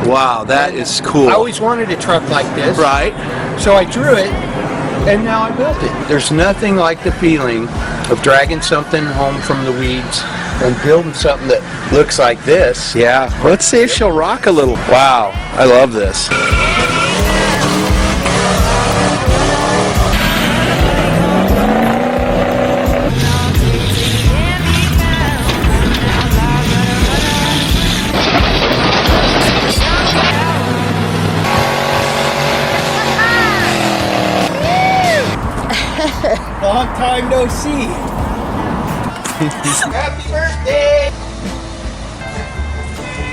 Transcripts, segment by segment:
Wow, that is cool. I always wanted a truck like this. Right. So I drew it, and now I built it. There's nothing like the feeling of dragging something home from the weeds and building something that looks like this. Yeah. Let's see if she'll rock a little. Wow, I love this. Long time no see. Happy birthday!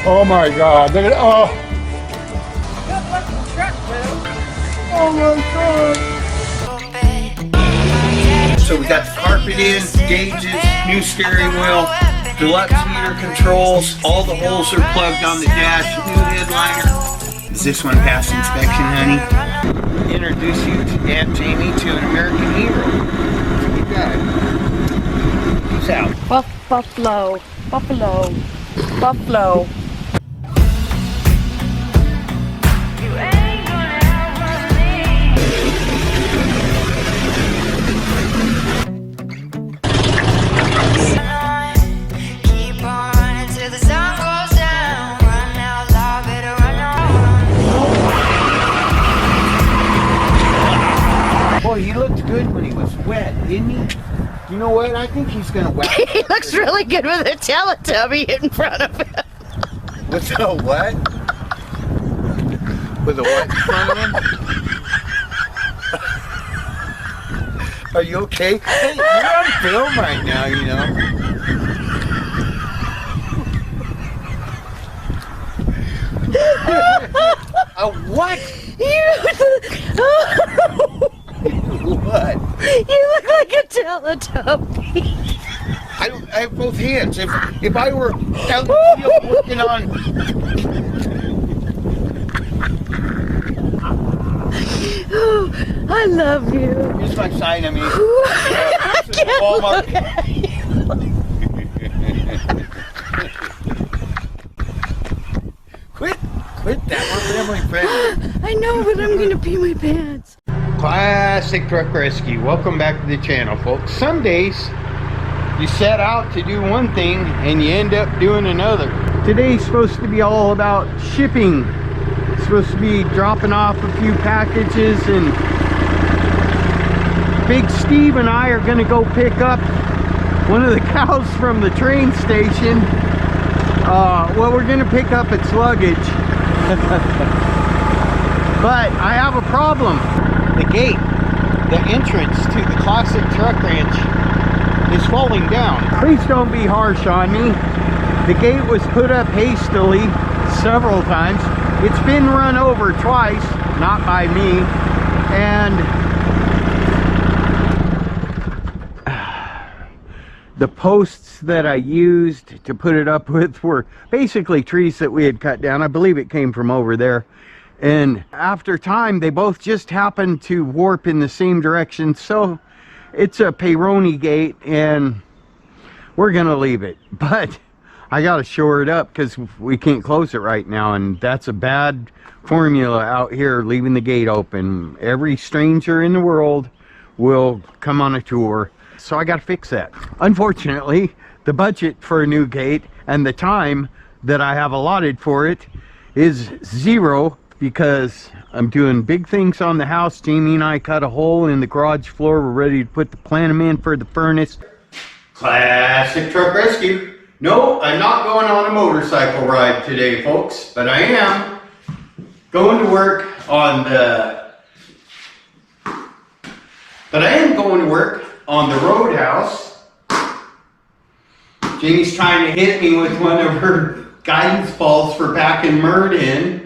Oh my God! Look at oh my God! So we got the carpet in, gauges, new steering wheel, deluxe heater controls. All the holes are plugged on the dash. New headliner. Does this one pass inspection, honey? Introduce you to Aunt Jamie to an American hero. You got it. Peace out. Buffalo. Buffalo. Buffalo. Boy, he looked good when he was wet, didn't he? You know what? I think he's gonna wet. He looks really good with a Teletubby in front of him. With a what? With a what in front of him? Are you okay? Hey, you're on film right now, you know. A what? What? You look like a Teletubby. I have both hands. If I were out in the field working on... I love you. Here's my sign, I mean. I can't look at you. Quit that. We're family friendly. I know, but I'm gonna pee my pants. Classic Truck Rescue. Welcome back to the channel, folks. Some days you set out to do one thing and you end up doing another. Today's supposed to be all about shipping. It's supposed to be dropping off a few packages, and Big Steve and I are going to go pick up one of the cows from the train station. Well, we're going to pick up its luggage. But I have a problem. The gate, the entrance to the Classic Truck Ranch is falling down. Please don't be harsh on me. The gate was put up hastily several times. It's been run over twice, not by me, and the posts that I used to put it up with were basically trees that we had cut down. I believe it came from over there. And after time, they both just happened to warp in the same direction. So it's a Peroni gate, and we're gonna leave it. But I gotta shore it up because we can't close it right now, and that's a bad formula out here, leaving the gate open. Every stranger in the world will come on a tour. So I gotta fix that. Unfortunately, the budget for a new gate and the time that I have allotted for it is zero, because I'm doing big things on the house. Jamie and I cut a hole in the garage floor. We're ready to put the plenum in for the furnace. Classic Truck Rescue. No, I'm not going on a motorcycle ride today, folks, but I am going to work on the roadhouse. Jamie's trying to hit me with one of her guidance balls for packing mud in.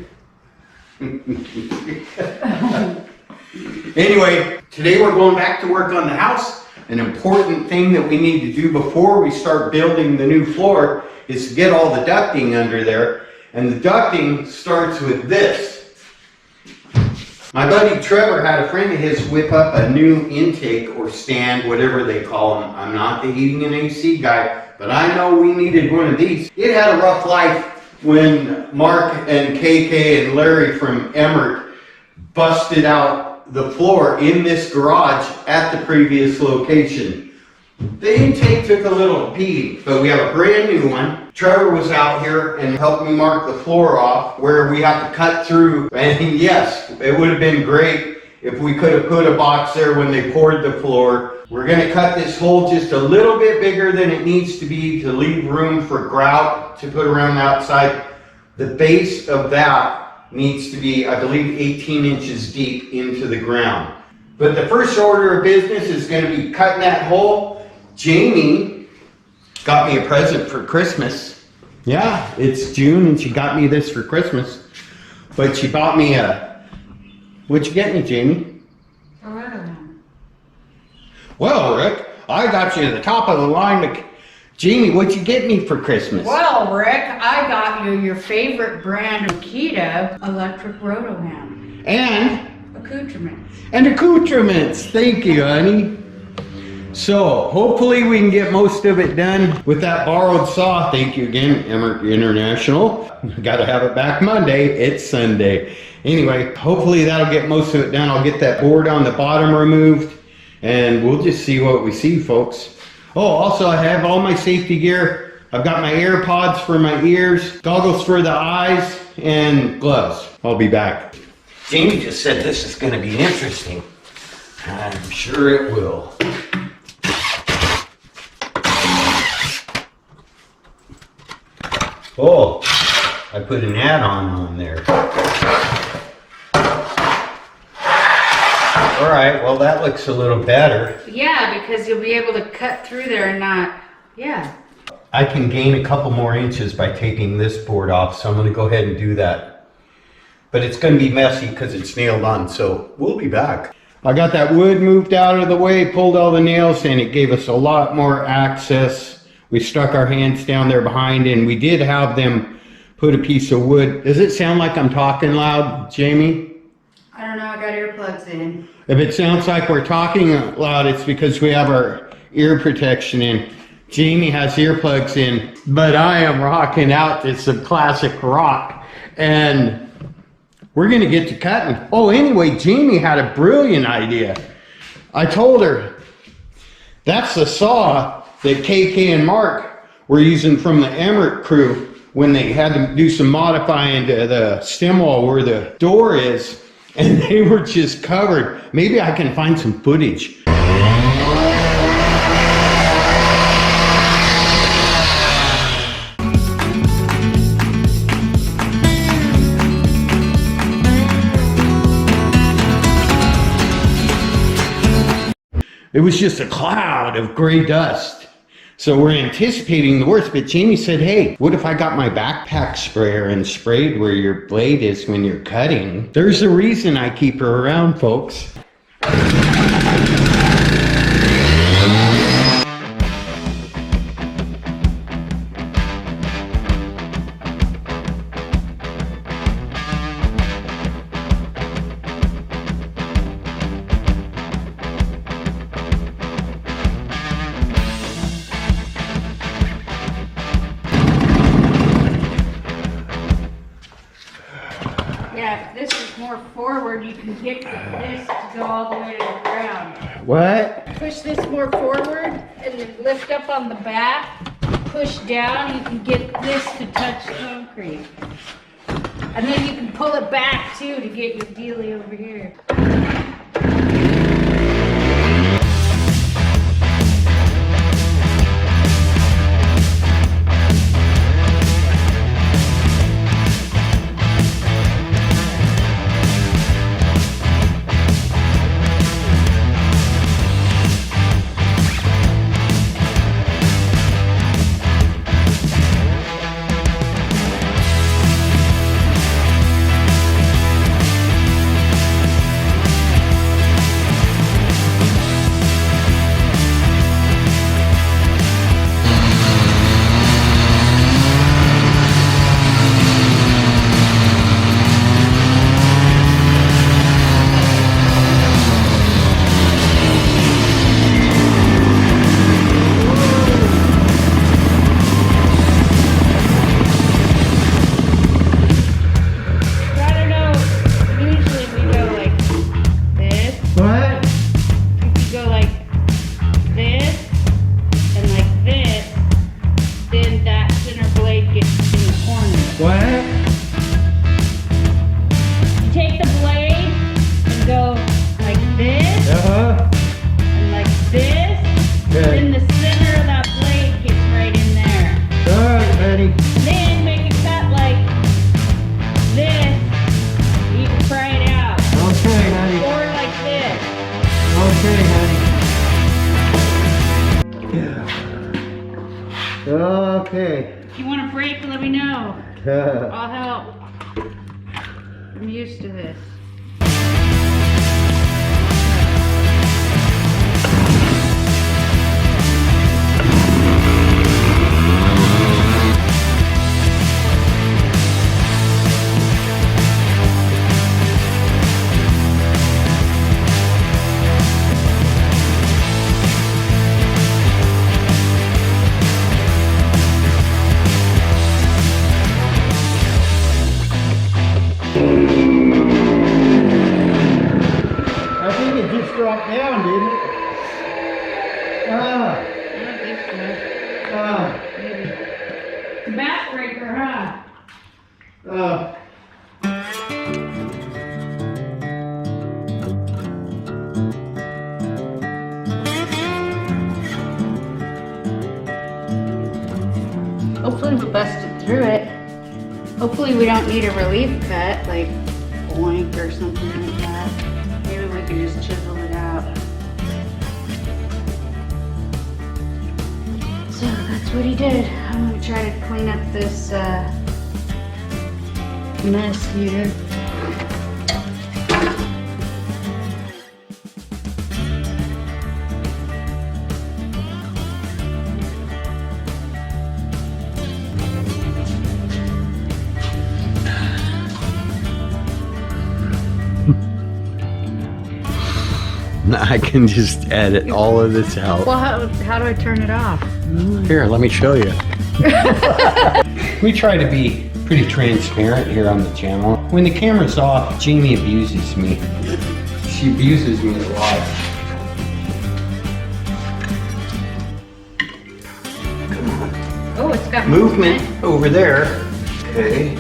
Anyway, today we're going back to work on the house. An important thing that we need to do before we start building the new floor is to get all the ducting under there. And the ducting starts with this. My buddy Trevor had a friend of his whip up a new intake or stand, whatever they call them. I'm not the heating and AC guy, but I know we needed one of these. It had a rough life when Mark and KK and Larry from Emmert busted out the floor in this garage at the previous location. The intake took a little beating, but we have a brand new one. Trevor was out here and helped me mark the floor off where we have to cut through. And yes, it would have been great if we could have put a box there when they poured the floor. We're going to cut this hole just a little bit bigger than it needs to be to leave room for grout to put around the outside. The base of that needs to be, I believe, 18 inches deep into the ground. But the first order of business is going to be cutting that hole. Jamie got me a present for Christmas. Yeah, it's June and she got me this for Christmas. But she bought me what'd you get me, Jamie? A rubber. Well, Rick, I got you to the top of the line. Jamie, what'd you get me for Christmas? Well, Rick, I got you your favorite brand of Kita electric rotoham. And Accoutrements. Thank you, honey. So, hopefully we can get most of it done with that borrowed saw. Thank you again, Emmert International. Gotta have it back Monday. It's Sunday. Anyway, hopefully that'll get most of it done. I'll get that board on the bottom removed and we'll just see what we see, folks. Oh, also I have all my safety gear. I've got my AirPods for my ears, goggles for the eyes, and gloves. I'll be back. Jamie just said this is gonna be interesting. I'm sure it will. Oh, I put an add-on on there. All right, well that looks a little better. Yeah, because you'll be able to cut through there and not, yeah. I can gain a couple more inches by taking this board off, so I'm gonna go ahead and do that. But it's gonna be messy because it's nailed on, so we'll be back. I got that wood moved out of the way, pulled all the nails, and it gave us a lot more access. We stuck our hands down there behind, and we did have them put a piece of wood. Does it sound like I'm talking loud, Jamie? I don't know, I got earplugs in. If it sounds like we're talking loud, it's because we have our ear protection in. Jamie has earplugs in, but I am rocking out to some classic rock, and we're gonna get to cutting. Oh, anyway, Jamie had a brilliant idea. I told her, that's the saw that KK and Mark were using from the Emmert crew when they had to do some modifying to the stem wall where the door is, and they were just covered. Maybe I can find some footage. It was just a cloud of gray dust. So we're anticipating the worst, but Jamie said, hey, what if I got my backpack sprayer and sprayed where your blade is when you're cutting? There's a reason I keep her around, folks. Yeah, if this is more forward, you can get this to go all the way to the ground. What? Push this more forward and then lift up on the back. Push down, you can get this to touch concrete. And then you can pull it back too to get your dealie over here. What? You take the blade and go like this and like this. Okay. Then the center of that blade gets right in there. Alright, honey. Then make a cut like this. You can pry it out. Okay, honey. Or like this. Okay, honey. Okay. If you want a break, let me know. I'll help. I'm used to this. I think it just dropped down, didn't it? I don't think so. Maybe. It's a backbreaker, huh? Hopefully we busted through it. Hopefully we don't need a relief cut, like boink or something like that. Maybe we can just chisel it out. So that's what he did. I'm gonna try to clean up this mess here. I can just edit all of this out. Well, how do I turn it off? Here, let me show you. We try to be pretty transparent here on the channel. When the camera's off, Jamie abuses me. She abuses me a lot. Oh, it's got Movement over there. Okay.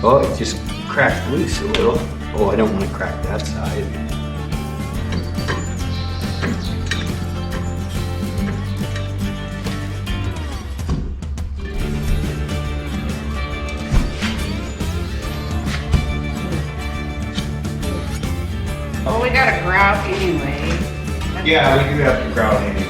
Oh, it just cracked loose a little. Oh, I don't want to crack that side. Oh, we got a grout anyway. Yeah, we do have to grout anyway.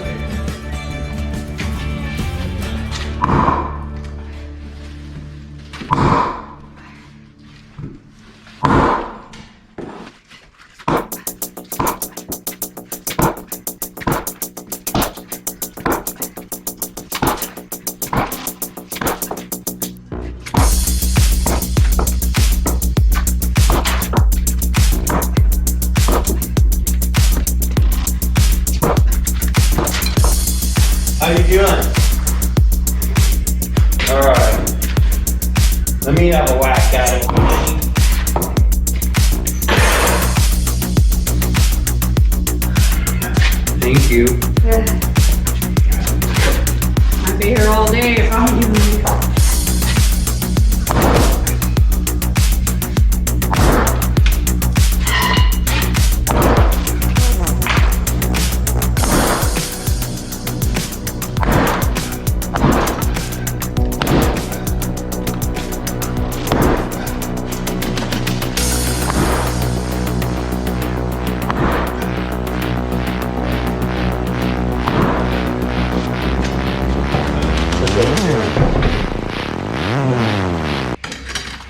How you doing? All right. Let me have a whack at it. Thank you. I'd be here all day if I'm you.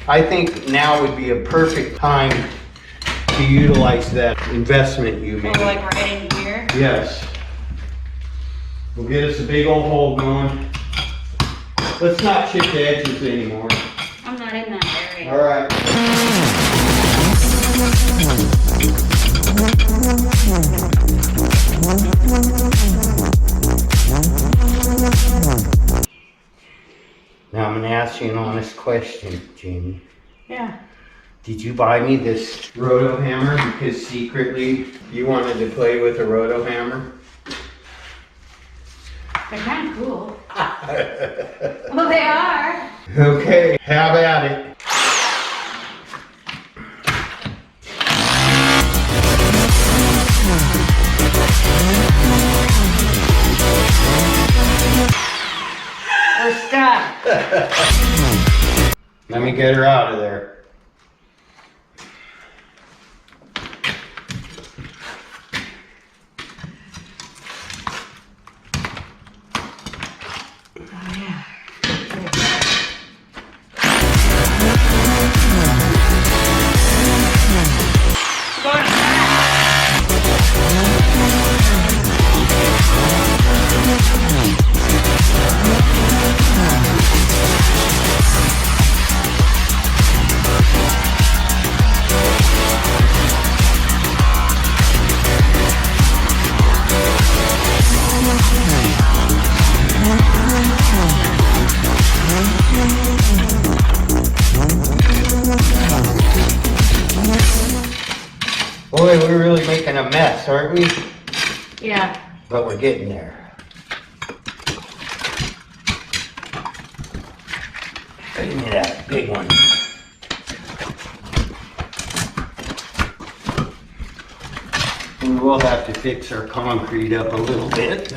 I think now would be a perfect time to utilize that investment you made. Oh, like right in here? Yes. We'll get us a big old hole going. Let's not chip the edges anymore. I'm not in that area. All right. Now I'm gonna ask you an honest question, Jamie. Yeah. Did you buy me this roto hammer because secretly you wanted to play with a roto hammer? They're kind of cool. Well, they are. Okay, have at it. We're stuck. Let me get her out of there. Boy, we're really making a mess, aren't we? Yeah. But we're getting there. Give me that big one. We will have to fix our concrete up a little bit.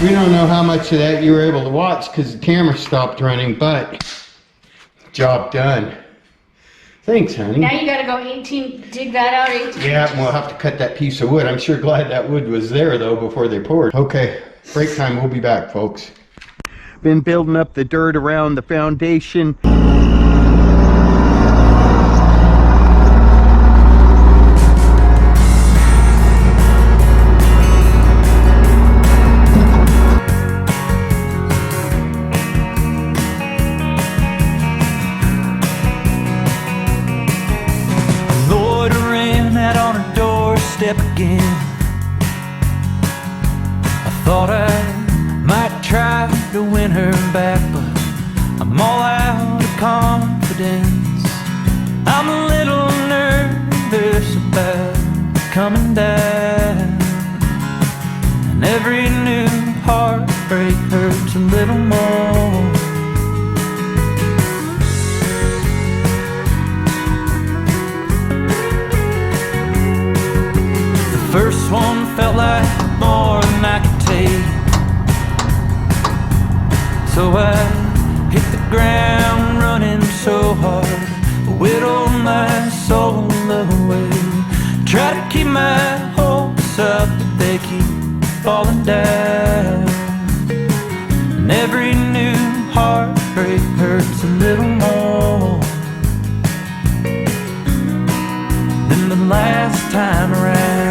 We don't know how much of that you were able to watch because the camera stopped running, but job done. Thanks, honey. Now you gotta go 18, dig that out 18. Yeah, and we'll have to cut that piece of wood. I'm sure glad that wood was there though before they poured. Okay, break time. We'll be back, folks. Been building up the dirt around the foundation. Again, I thought I might try to win her back, but I'm all out of confidence. I'm a little nervous about coming down, and every new heartbreak hurts a little more. First one felt like more than I could take, so I hit the ground running so hard, whittled my soul away. Try to keep my hopes up, but they keep falling down, and every new heartbreak hurts a little more than the last time around.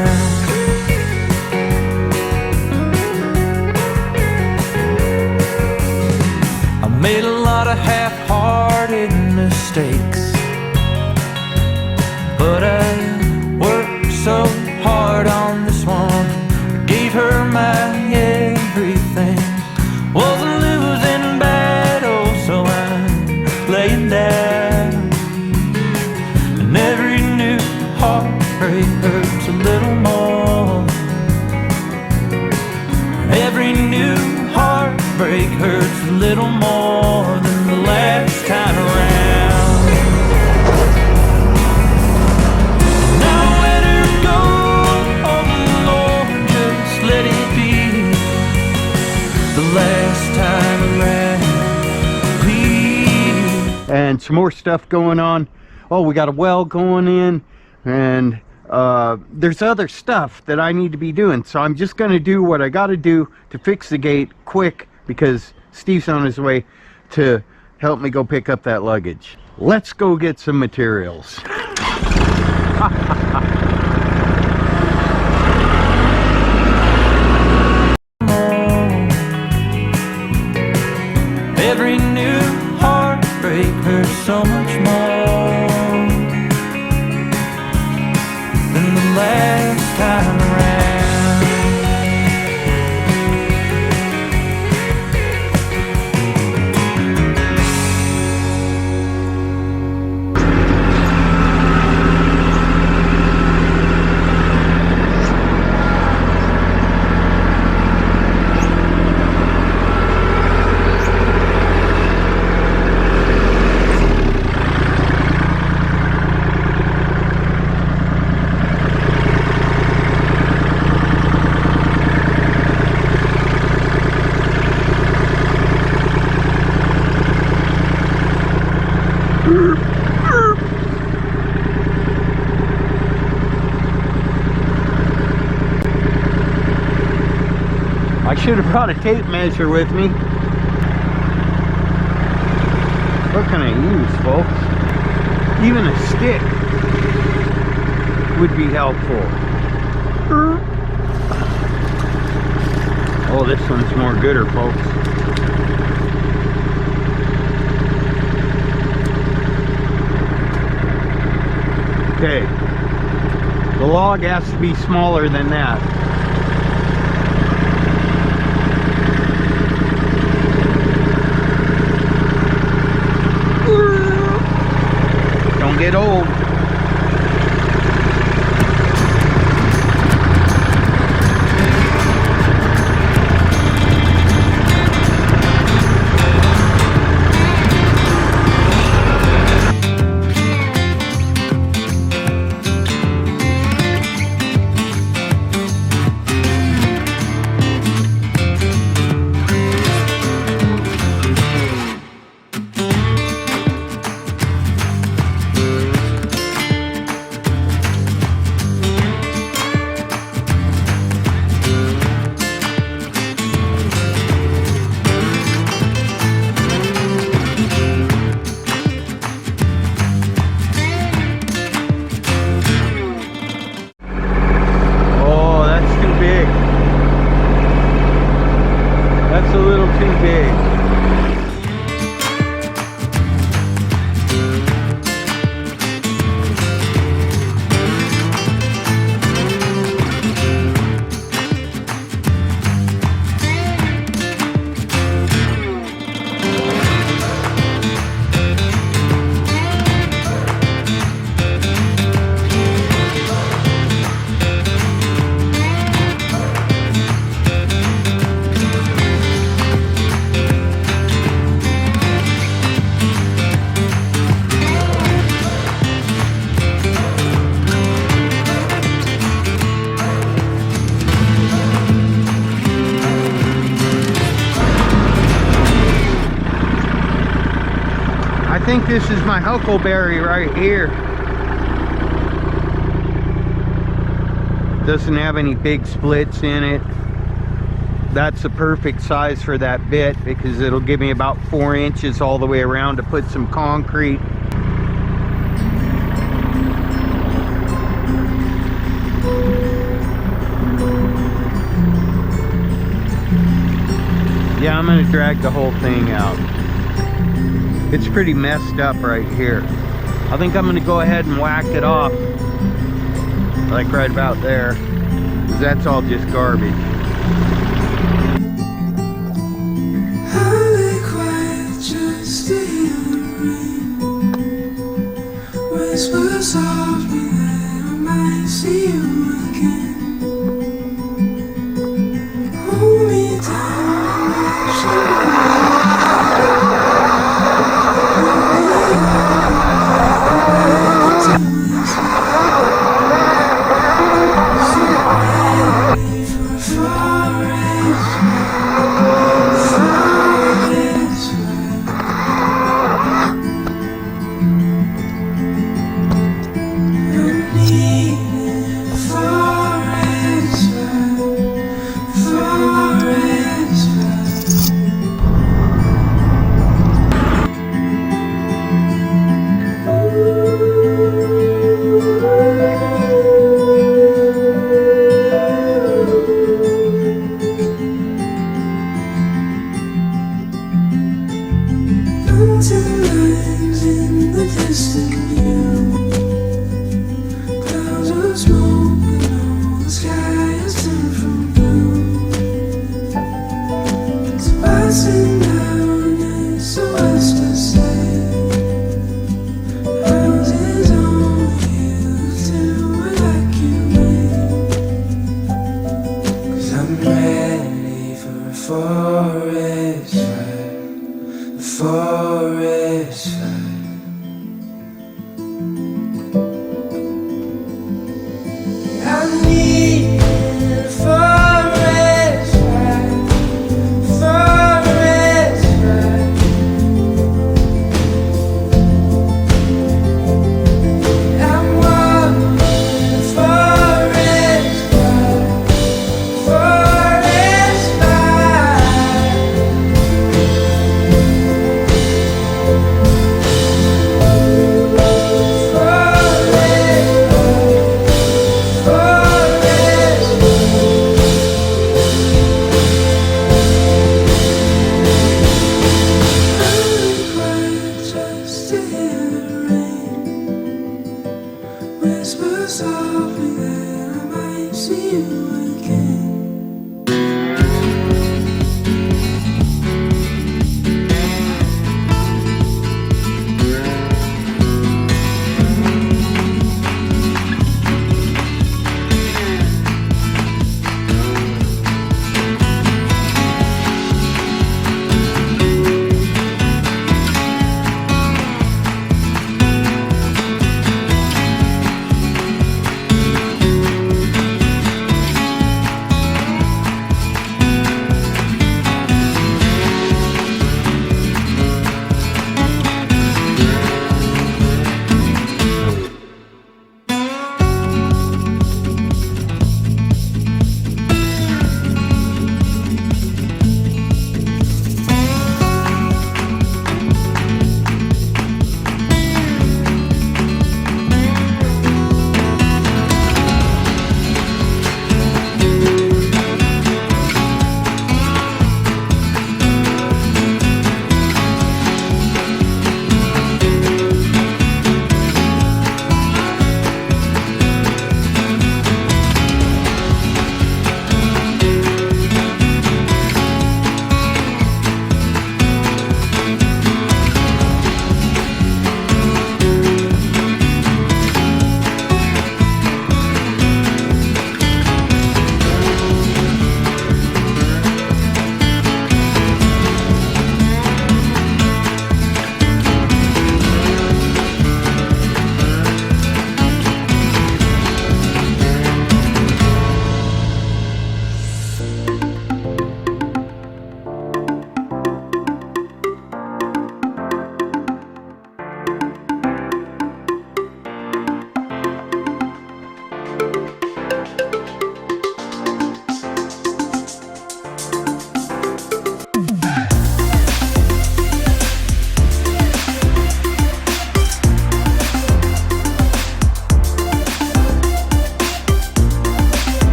Made a lot of half-hearted mistakes, but I worked so hard on this one. I gave her my everything. Was a losing battle, so I'm laying down, and every new heartbreak hurts a little more. Every new heartbreak hurts a little more than the last time around. and some more stuff going on. Oh, we got a well going in, and there's other stuff that I need to be doing. So I'm just going to do what I got to do to fix the gate quick, because Steve's on his way to help me go pick up that luggage. Let's go get some materials. Every new heartbreak hurts so much more than the last time around. I should have brought a tape measure with me. What can I use, folks? Even a stick would be helpful. Oh, this one's more gooder, folks. Okay. The log has to be smaller than that. Don't get old. That's a little too big. I think this is my huckleberry right here. Doesn't have any big splits in it. That's the perfect size for that bit because it'll give me about 4 inches all the way around to put some concrete. Yeah, I'm gonna drag the whole thing out. It's pretty messed up right here. I think I'm gonna go ahead and whack it off, like right about there, 'cause that's all just garbage. Whispers of me that I might see you again. Hold me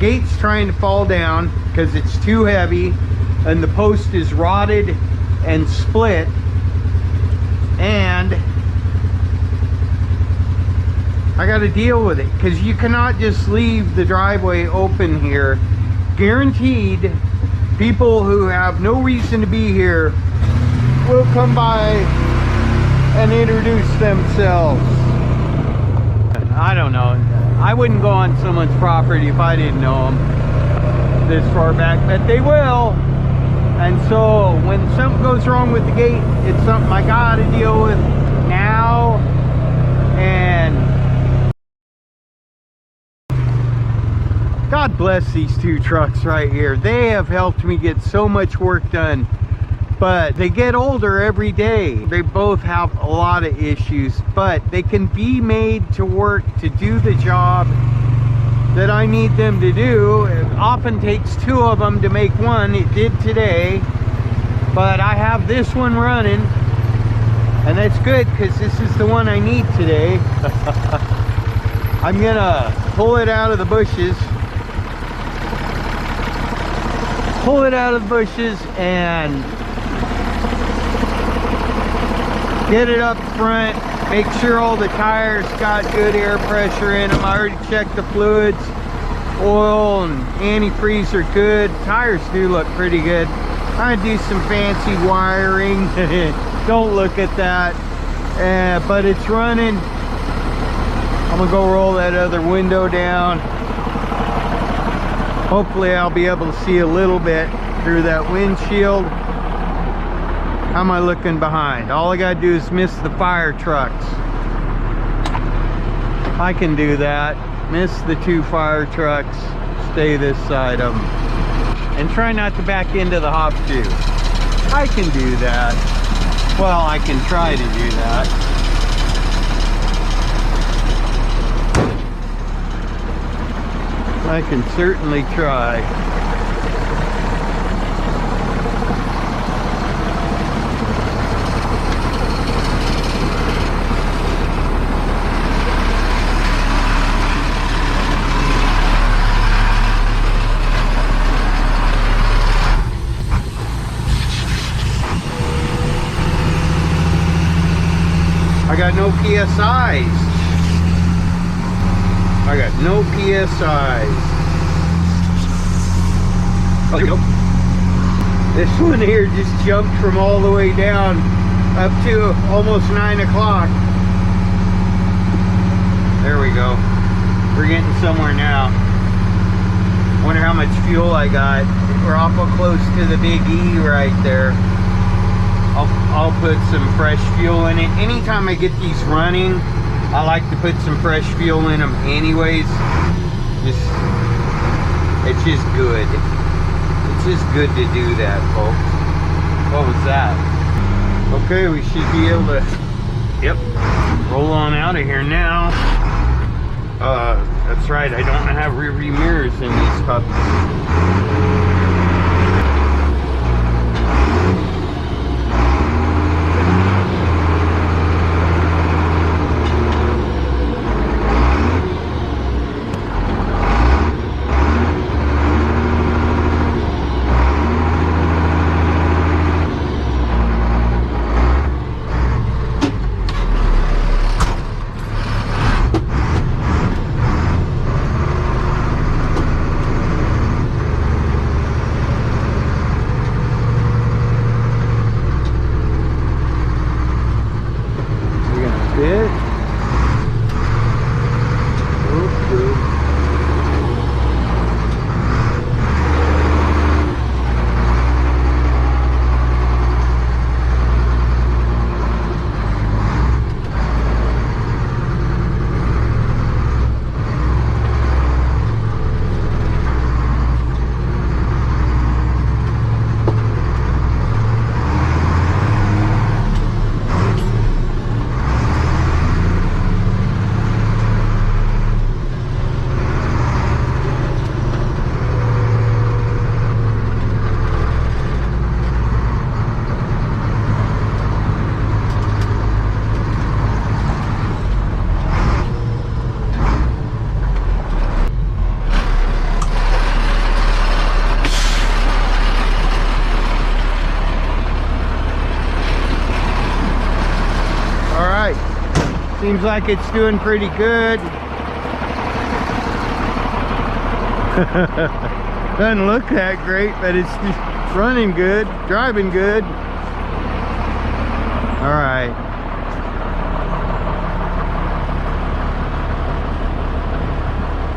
gate's trying to fall down because it's too heavy, and the post is rotted and split, and I got to deal with it because you cannot just leave the driveway open here. Guaranteed, people who have no reason to be here will come by and introduce themselves. I don't know. I wouldn't go on someone's property if I didn't know them this far back, but they will. And so when something goes wrong with the gate, it's something I gotta deal with now. And God bless these two trucks right here. They have helped me get so much work done, but they get older every day. They both have a lot of issues, but they can be made to work to do the job that I need them to do. It often takes two of them to make one. It did today, but I have this one running, and that's good because this is the one I need today. I'm gonna pull it out of the bushes. Pull it out of the bushes and get it up front. Make sure all the tires got good air pressure in them. I already checked the fluids. Oil and antifreeze are good. Tires do look pretty good. I'm gonna do some fancy wiring. Don't look at that. But it's running. I'm gonna go roll that other window down. Hopefully I'll be able to see a little bit through that windshield. How am I looking behind? All I gotta do is miss the fire trucks. I can do that. Miss the two fire trucks. Stay this side of them. And try not to back into the hop shoe. I can do that. Well, I can try to do that. I can certainly try. I got no PSIs. I got no PSIs. Oh, there we go. This one here just jumped from all the way down up to almost 9 o'clock. There we go. We're getting somewhere now. Wonder how much fuel I got. We're awful close to the big E right there. I'll put some fresh fuel in it. Anytime I get these running, I like to put some fresh fuel in them anyways. It's just good. It's just good to do that, folks. What was that? Okay, we should be able to, yep, roll on out of here now. That's right, I don't have rear view mirrors in these puppies. Seems like it's doing pretty good. Doesn't look that great, but it's just running good, driving good. All right.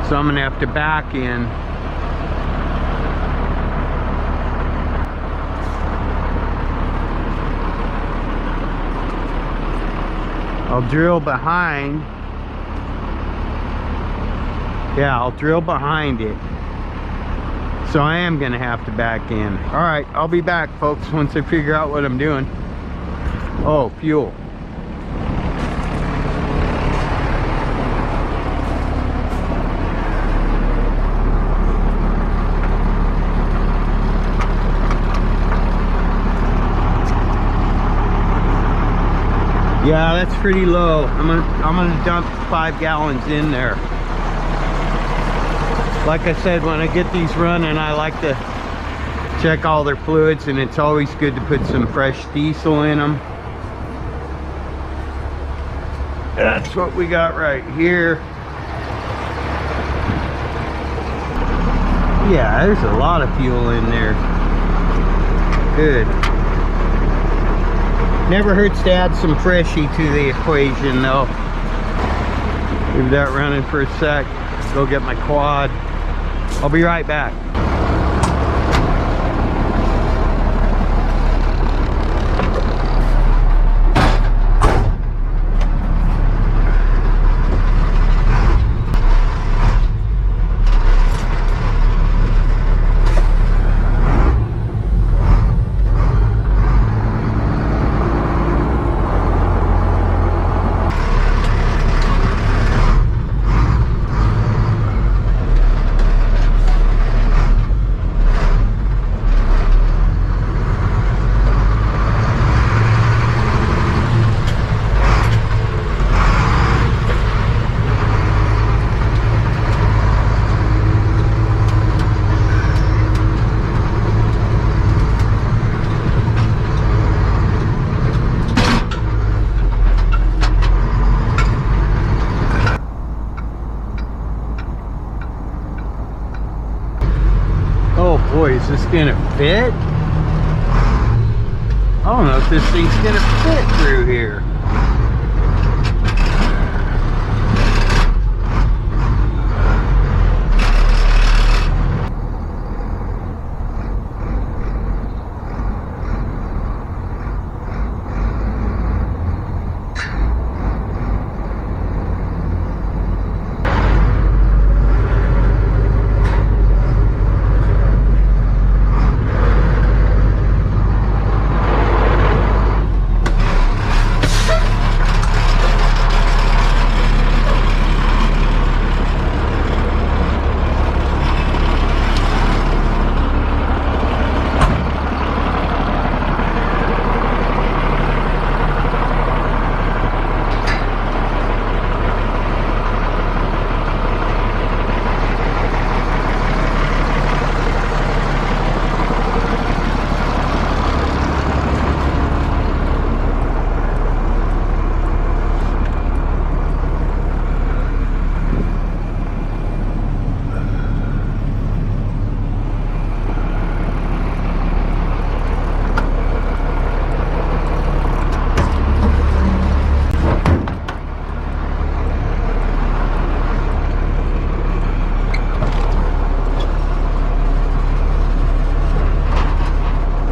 So I'm gonna have to back in. I'll drill behind. Yeah, I'll drill behind it. So I am gonna have to back in. All right, I'll be back, folks, once I figure out what I'm doing. Oh, fuel. Yeah, that's pretty low. I'm gonna dump 5 gallons in there. Like I said, when I get these running, I like to check all their fluids, and it's always good to put some fresh diesel in them. That's what we got right here. Yeah, there's a lot of fuel in there. Good. Never hurts to add some freshy to the equation though. Leave that running for a sec. Go get my quad. I'll be right back. Boy, is this gonna fit? I don't know if this thing's gonna fit through here.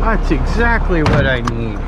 That's exactly what I need.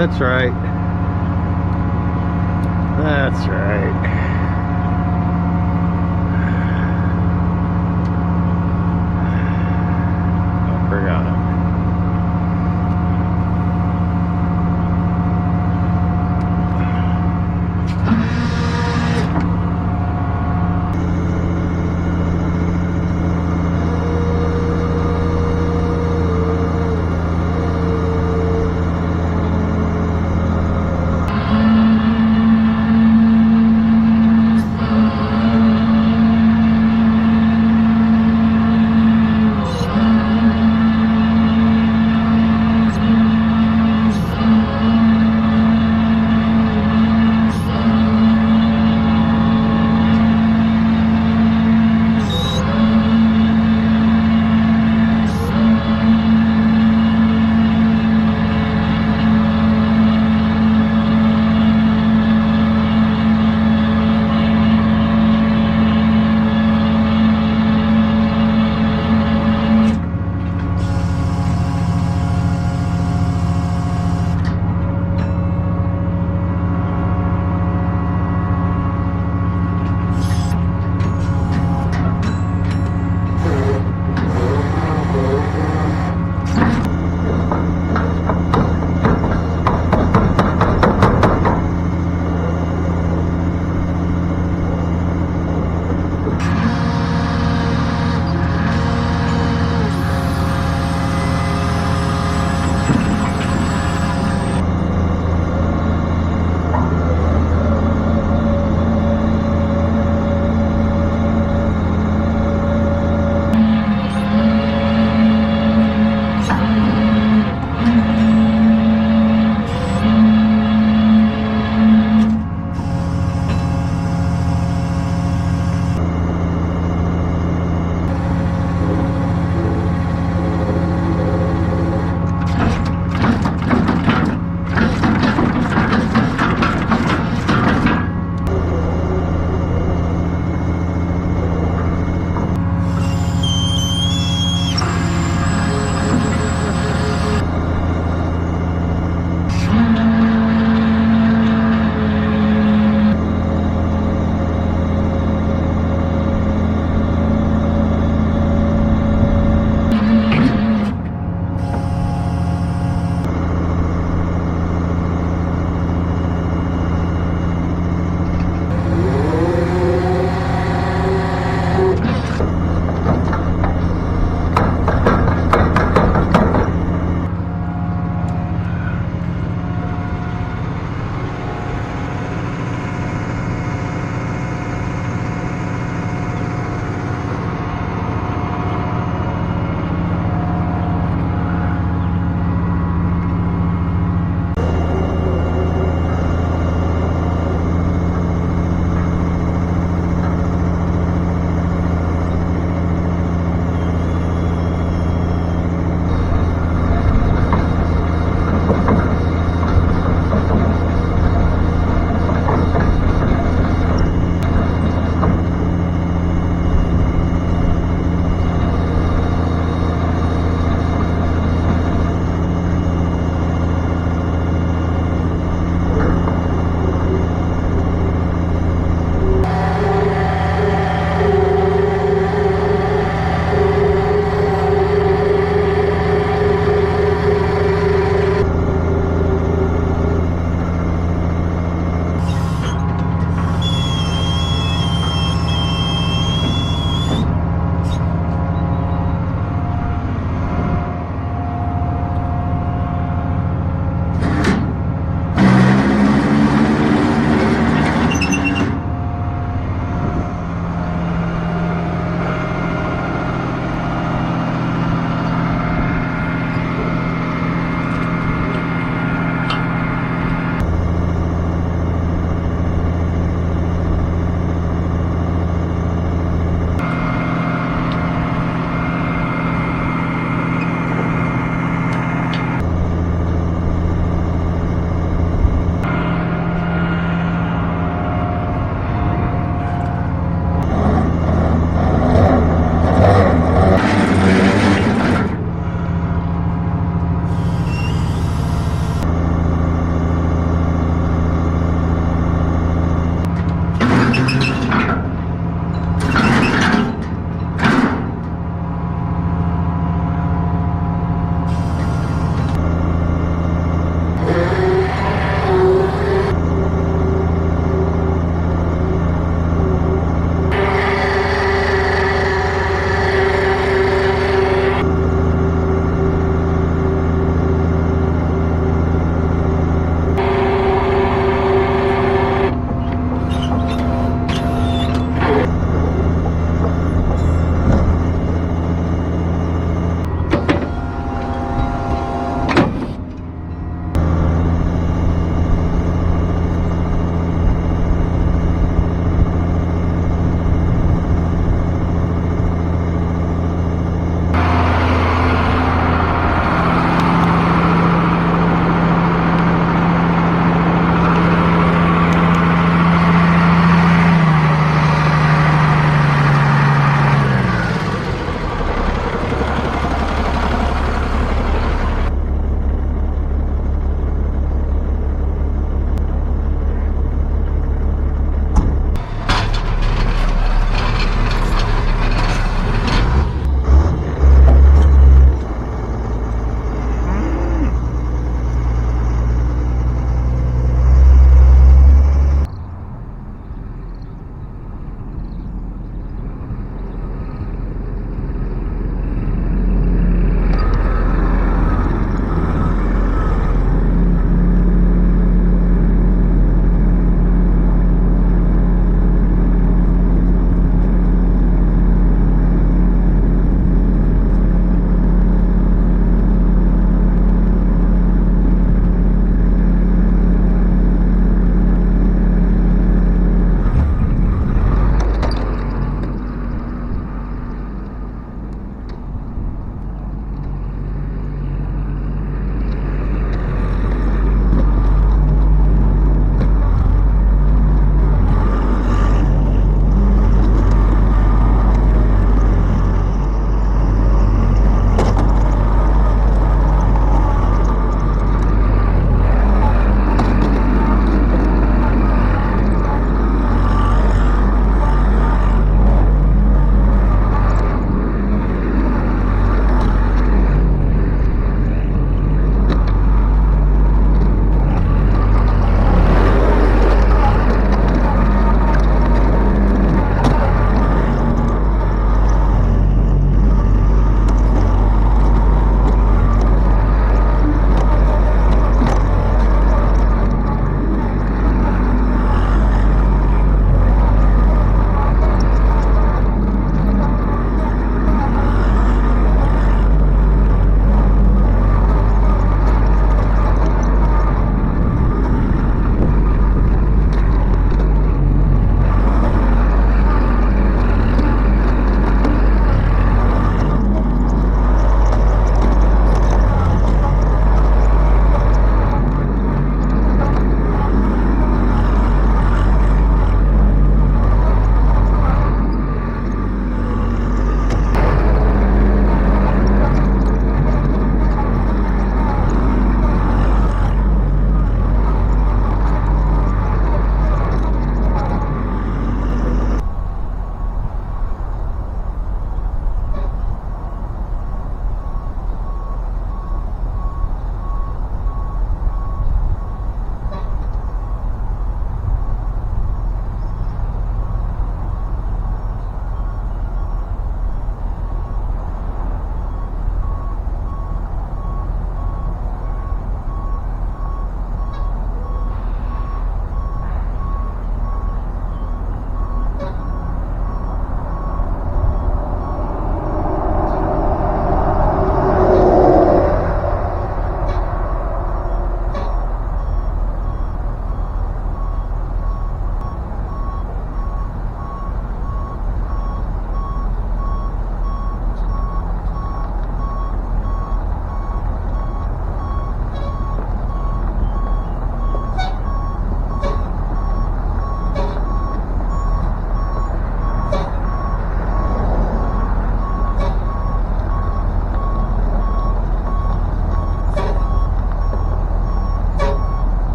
That's right. That's right. I forgot it.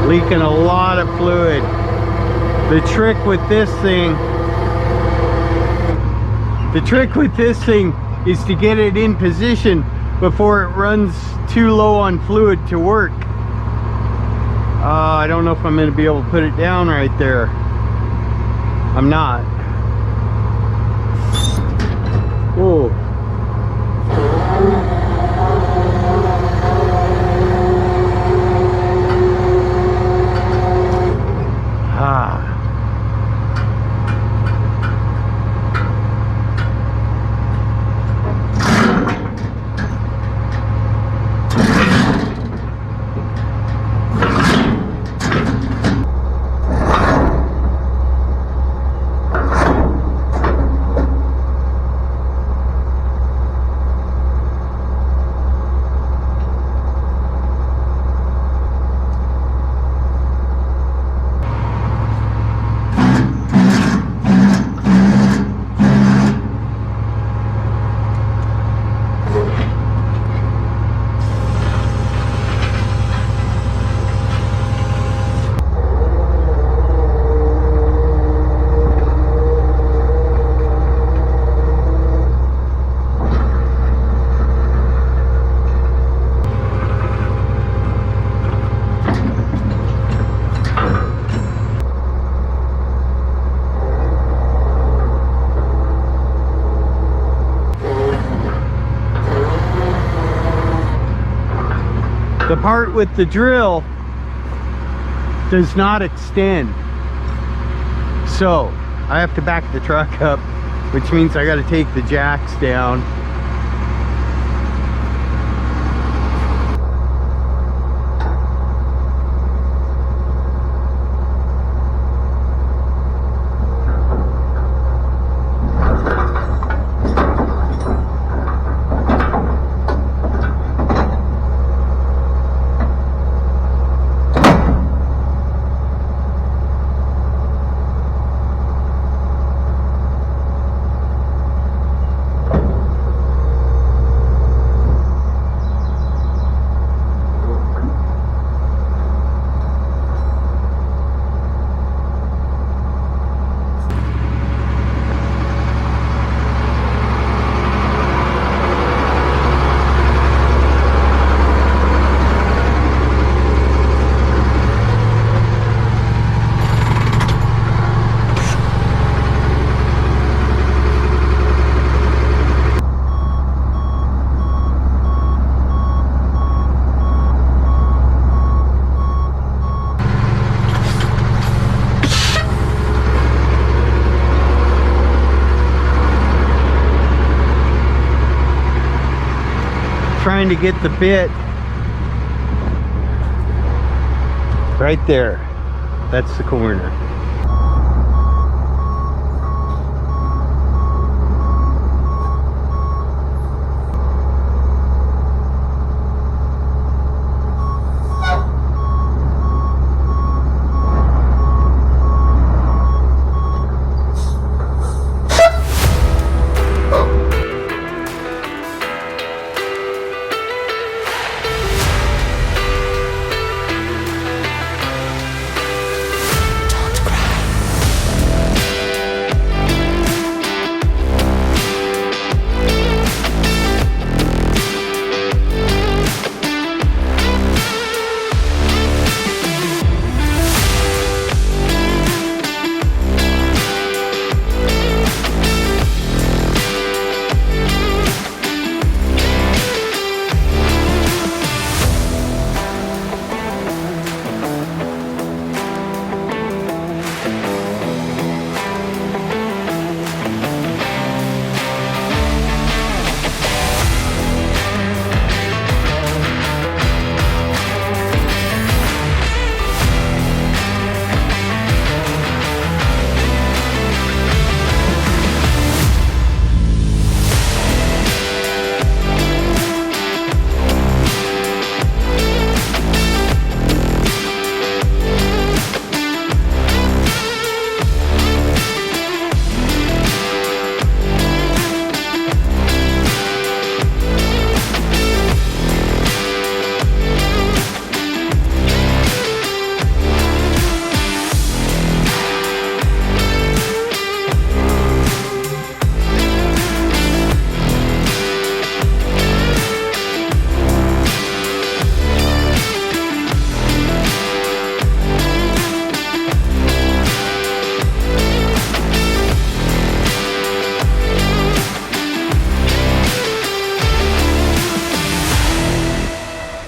Leaking a lot of fluid. The trick with this thing is to get it in position before it runs too low on fluid to work. I don't know if I'm going to be able to put it down right there. I'm not. Whoa. The part with the drill does not extend, so I have to back the truck up, which means I got to take the jacks down. Trying to get the bit right there. That's the corner.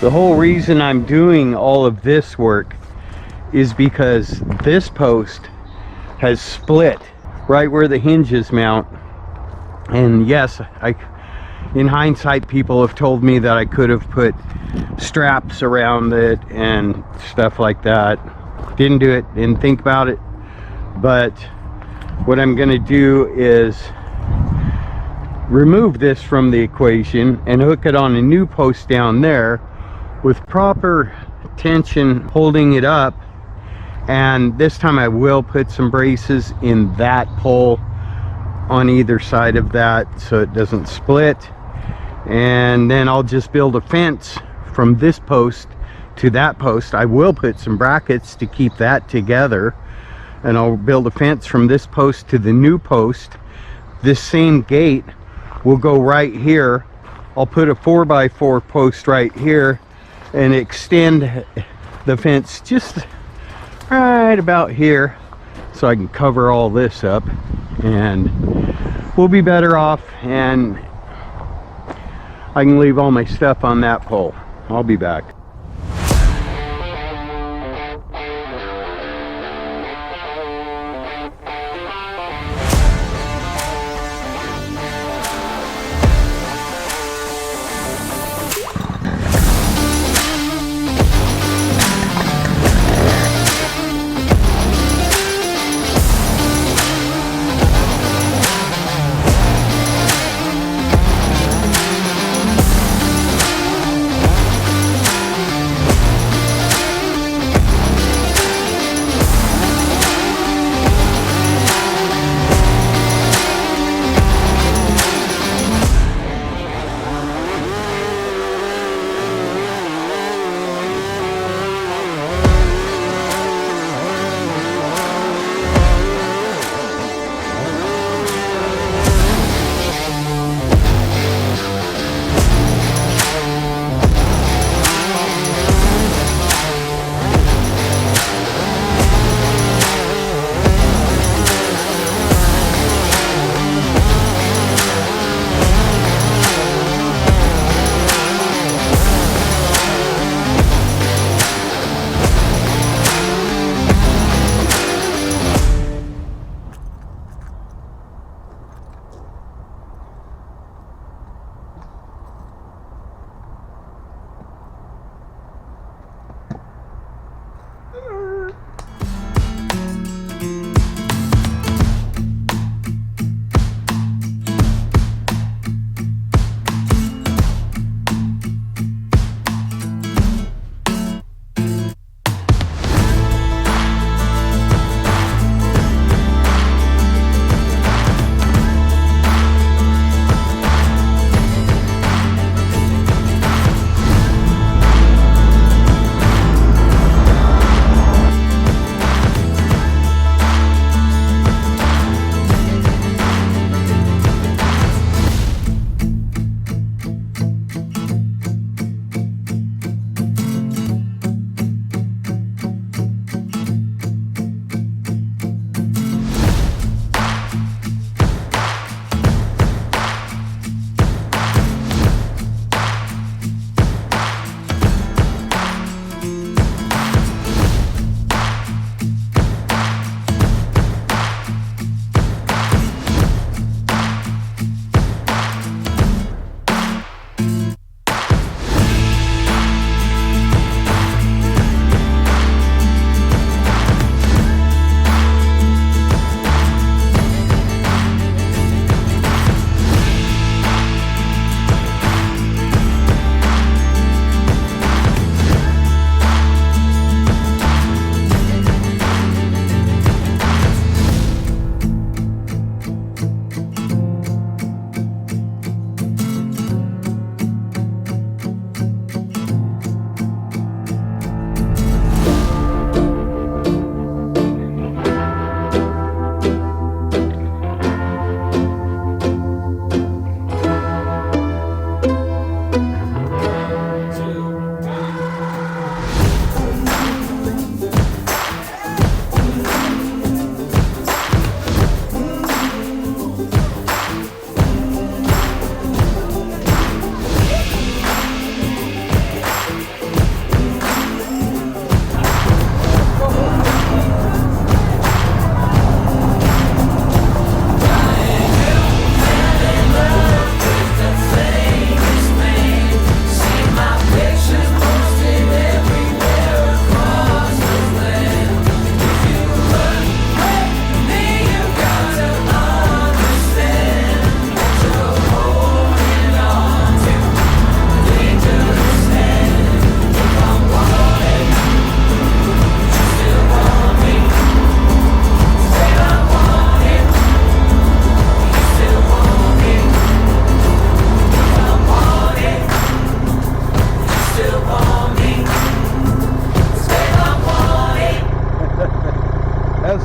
The whole reason I'm doing all of this work is because this post has split right where the hinges mount. And yes, in hindsight, people have told me that I could have put straps around it and stuff like that. Didn't do it, didn't think about it. But what I'm gonna do is remove this from the equation and hook it on a new post down there with proper tension holding it up. And this time I will put some braces in that pole on either side of that so it doesn't split. And then I'll just build a fence from this post to that post. I will put some brackets to keep that together, and I'll build a fence from this post to the new post. This same gate will go right here. I'll put a 4x4 post right here and extend the fence just right about here so I can cover all this up, and we'll be better off, and I can leave all my stuff on that pole. I'll be back.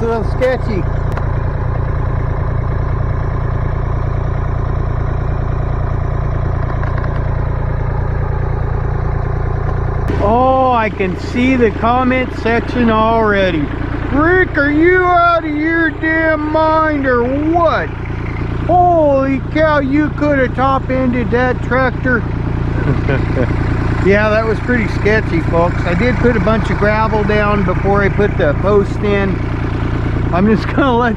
a little sketchy. Oh, I can see the comment section already. Rick, are you out of your damn mind or what? Holy cow, you could have top-ended that tractor. Yeah, that was pretty sketchy, folks. I did put a bunch of gravel down before I put the post in. I'm just gonna let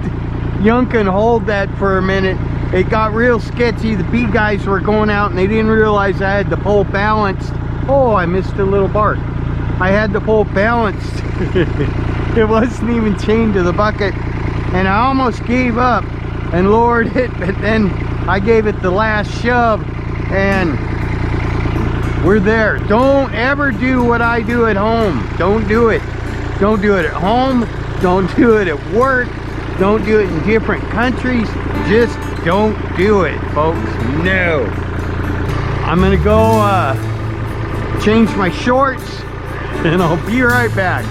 Yunkin hold that for a minute. It got real sketchy. The B guys were going out and they didn't realize I had the pole balanced. Oh, I missed a little bark. I had the pole balanced. It wasn't even chained to the bucket. And I almost gave up and lowered it, but then I gave it the last shove and we're there. Don't ever do what I do at home. Don't do it. Don't do it at home. Don't do it at work. Don't do it in different countries. Just don't do it, folks. No. I'm gonna go change my shorts and I'll be right back.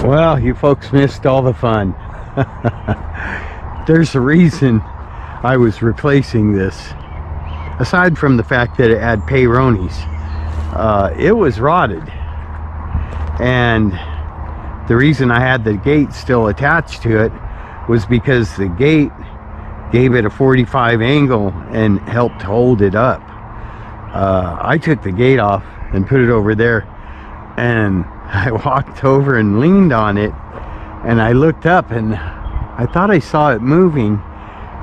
Well, you folks missed all the fun. There's a reason I was replacing this. Aside from the fact that it had peyronie's, it was rotted. And the reason I had the gate still attached to it was because the gate gave it a 45 angle and helped hold it up. I took the gate off and put it over there, and I walked over and leaned on it, and I looked up and I thought I saw it moving,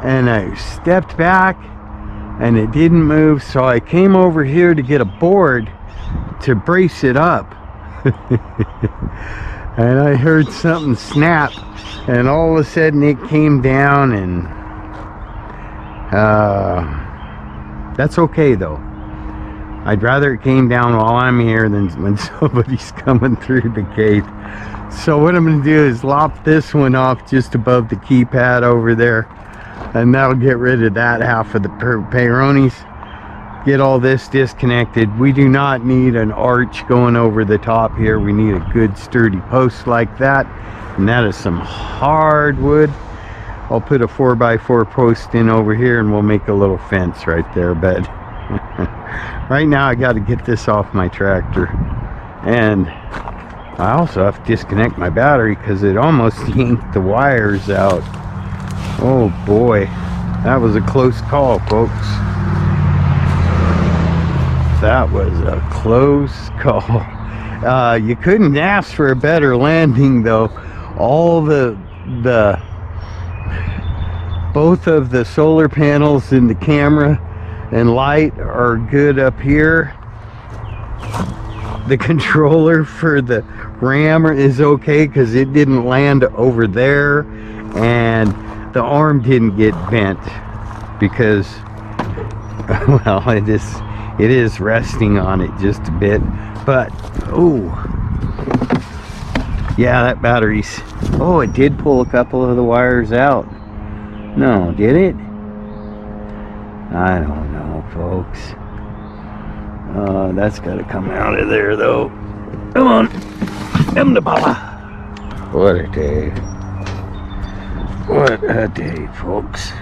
and I stepped back and it didn't move, so I came over here to get a board to brace it up. And I heard something snap, and all of a sudden it came down, and that's okay though. I'd rather it came down while I'm here than when somebody's coming through the gate. So what I'm going to do is lop this one off just above the keypad over there, and that'll get rid of that half of the peyronie's. Get all this disconnected. We do not need an arch going over the top here. We need a good sturdy post like that, and that is some hardwood. I'll put a 4x4 post in over here, and we'll make a little fence right there, but right now I got to get this off my tractor, and I also have to disconnect my battery because it almost yanked the wires out. Oh boy, that was a close call, folks. That was a close call. You couldn't ask for a better landing though. All both of the solar panels in the camera and light are good up here. The controller for the rammer is okay because it didn't land over there, and the arm didn't get bent because, well, it is resting on it just a bit. But oh yeah, that battery's, oh, it did pull a couple of the wires out. No, did it? I don't know, folks. That's got to come out of there, though. Come on. What a day. What a day, folks.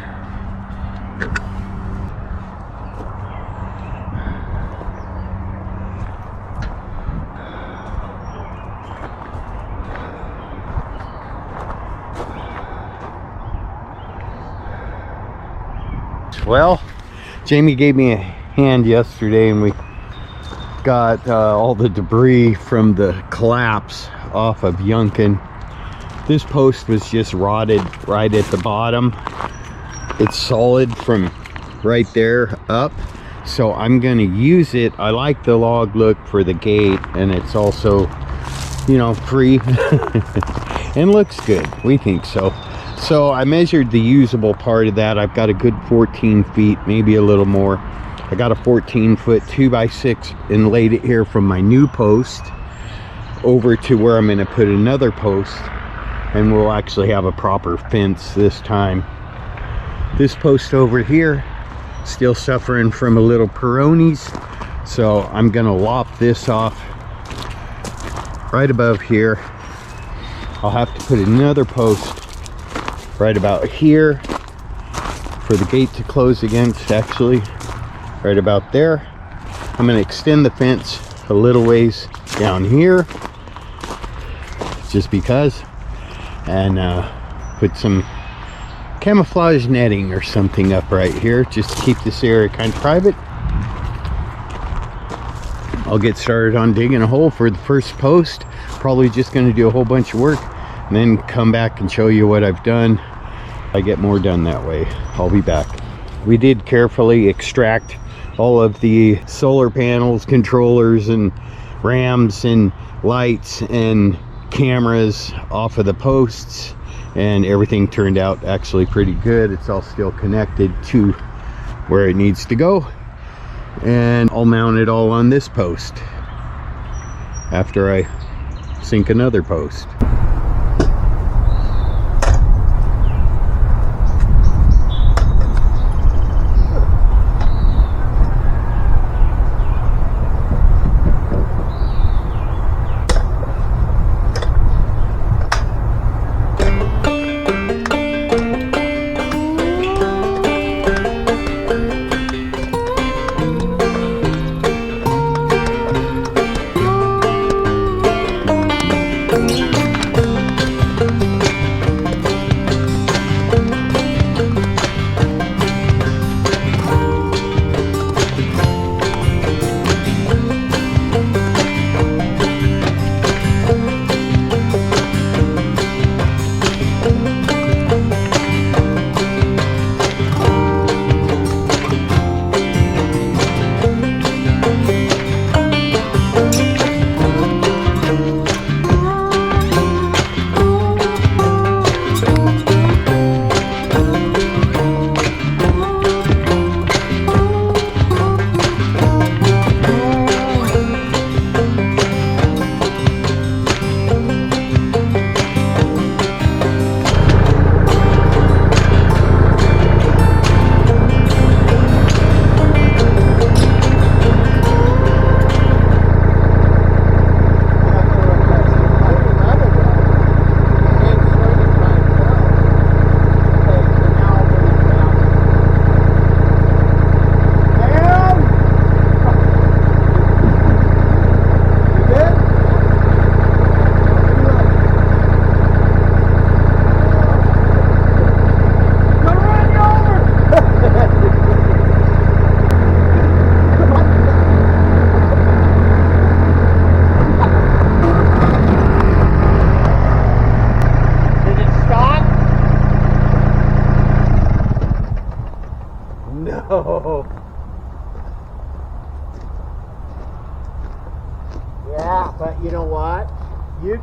Well, Jamie gave me a hand yesterday, and we got all the debris from the collapse off of Yunkin. This post was just rotted right at the bottom. It's solid from right there up, so I'm going to use it. I like the log look for the gate, and it's also, you know, free and looks good. We think so. So I measured the usable part of that. I've got a good 14 feet, maybe a little more. I got a 14-foot 2x6 and laid it here from my new post over to where I'm going to put another post, and we'll actually have a proper fence this time. This post over here still suffering from a little peyronie's, so I'm going to lop this off right above here. I'll have to put another post right about here for the gate to close against, actually right about there. I'm going to extend the fence a little ways down here just because, and put some camouflage netting or something up right here just to keep this area kind of private. I'll get started on digging a hole for the first post. Probably just going to do a whole bunch of work and then come back and show you what I've done. I get more done that way. I'll be back. We did carefully extract all of the solar panels, controllers, and rams and lights and cameras off of the posts, and everything turned out actually pretty good. It's all still connected to where it needs to go, and I'll mount it all on this post after I sink another post.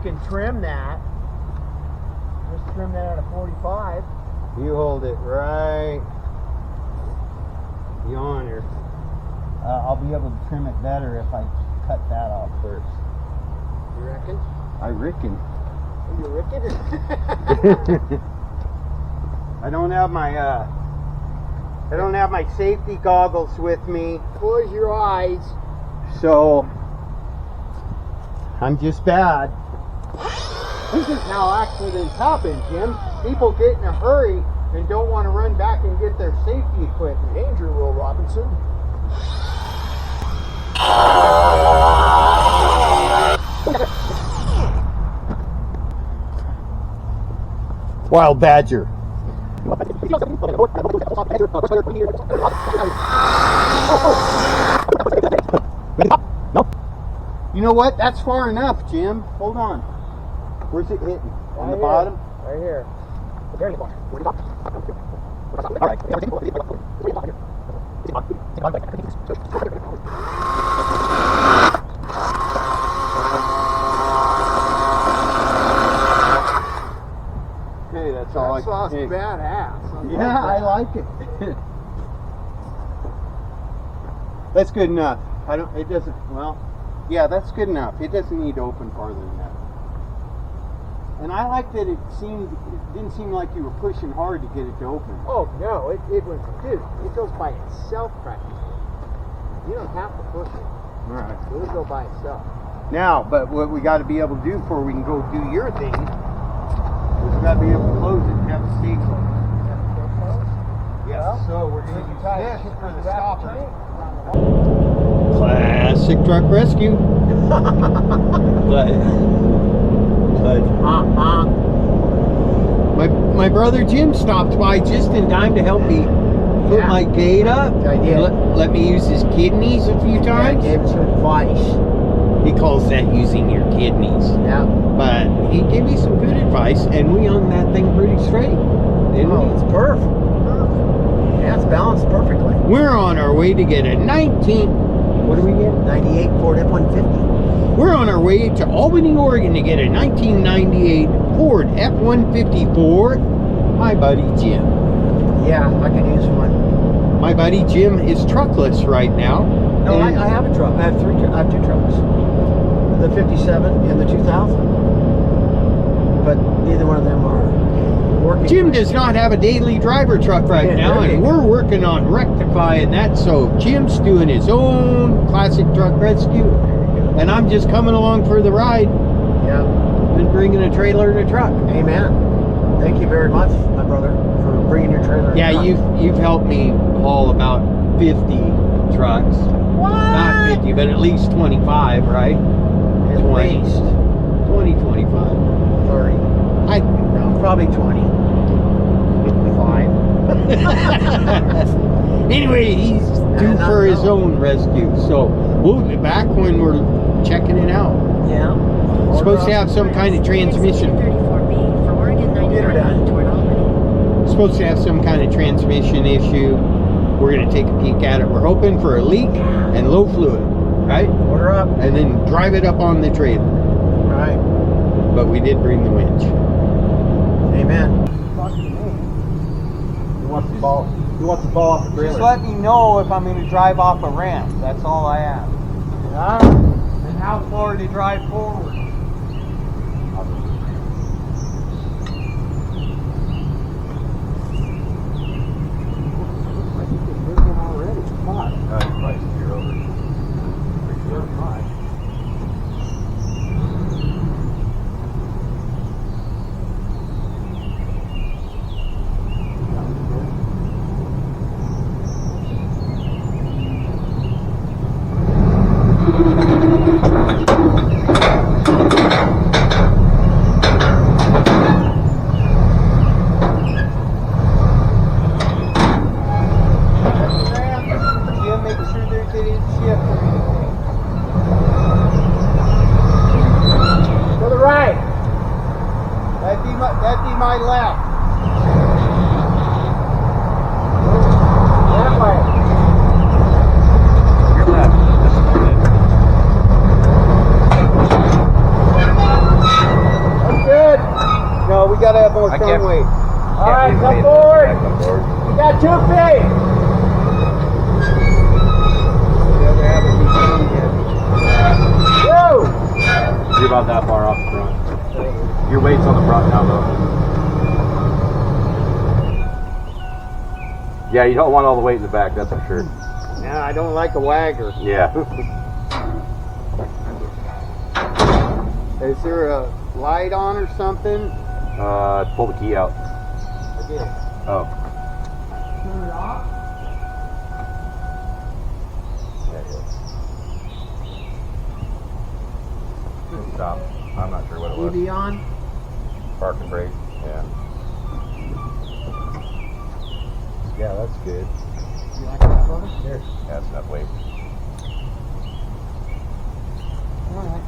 can trim that. Just trim that at a 45. You hold it right yonder. I'll be able to trim it better if I cut that off first. You reckon? I reckon. You reckon? I don't have my safety goggles with me, Close your eyes. so I'm just bad. This is how accidents happen, Jim. People get in a hurry and don't want to run back and get their safety equipment. Danger, Will Robinson. Wild badger. You know what? That's far enough, Jim. Hold on. Where's it hitting? On the bottom? Right here. Very far. Okay, that's all I That can sauce take. badass. Yeah, I like it. That's good enough. It doesn't, well, yeah, that's good enough. It doesn't need to open farther than that. And I like that it didn't seem like you were pushing hard to get it to open. Oh no, it was, dude, it goes by itself practically. You don't have to push it. All right. It'll go by itself. Now, but what we got to be able to do before we can go do your thing is we got to be able to close it and have a stapler. Yeah. So we're going to use this for the stopper. Classic truck rescue. My brother Jim stopped by just in time to help me put my gate up. I did. Let me use his kidneys a few I times. gave him some advice. He calls that using your kidneys. Yeah. But he gave me some good advice, and we hung that thing pretty straight, didn't we? It's perfect. Yeah, it's balanced perfectly. We're on our way to get a what do we get? 98 Ford F-150. We're on our way to Albany, Oregon to get a 1998 Ford F-150 for my buddy Jim. Yeah, I could use one. My buddy Jim is truckless right now. No, I have a truck. I have two trucks. The 57 and the 2000. But neither one of them are working. Jim does not have a daily driver truck right now, and we're working on rectifying that. So Jim's doing his own classic truck rescue, and I'm just coming along for the ride. Yeah. And bringing a trailer and a truck. Amen. Thank you very much, my brother, for bringing your trailer. And Yeah, truck. you've helped me haul about 50 trucks. What? Not 50, but at least 25, right? At 20. least 20, 25. 30. No, probably 20. 5. Anyway, he's due for his own rescue, so we'll be back when we're checking it out. Yeah. It's supposed to have some kind of transmission. It's supposed to have some kind of transmission issue. We're going to take a peek at it. We're hoping for a leak and low fluid, right? Order up. And then drive it up on the trailer. Right. But we did bring the winch. Amen. He wants the ball off the trailer. Just let me know if I'm going to drive off a ramp. That's all I ask. Yeah. And how far to drive forward. That'd be my left. That way. Your left. gotta have more tongue weight. All right, come forward. You got 2 feet. Whoa! You're about that far off the front. Your weight's on the front now, though. Yeah, you don't want all the weight in the back, that's for sure. No, I don't like a wagger. Yeah. Is there a light on or something? Pull the key out. I did. Oh. Turn it off. Stop. I'm not sure what it was. TV on? Park and brake. Yeah. Yeah, that's good. You like that, brother? There. That's enough weight. All right.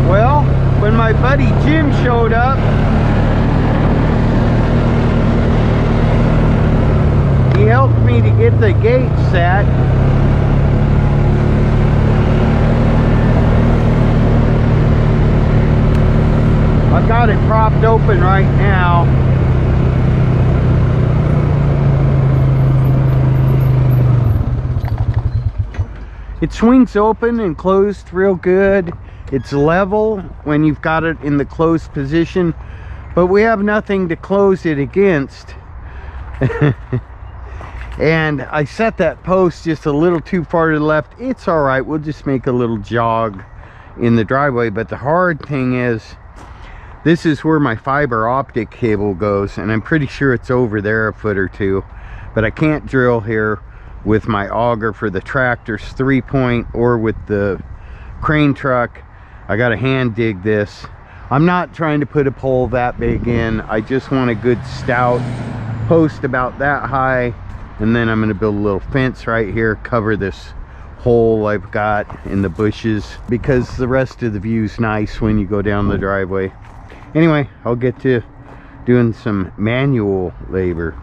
Well, when my buddy Jim showed up, he helped me to get the gate set. I've got it propped open right now. It swings open and closed real good. It's level when you've got it in the closed position, but we have nothing to close it against. And I set that post just a little too far to the left. It's all right, we'll just make a little jog in the driveway. But the hard thing is, this is where my fiber optic cable goes, and I'm pretty sure it's over there a foot or two, but I can't drill here with my auger for the tractor's 3-point or with the crane truck. I gotta hand dig this. I'm not trying to put a pole that big in. I just want a good stout post about that high, and then I'm gonna build a little fence right here, cover this hole I've got in the bushes, because the rest of the view's nice when you go down the driveway. Anyway, I'll get to doing some manual labor.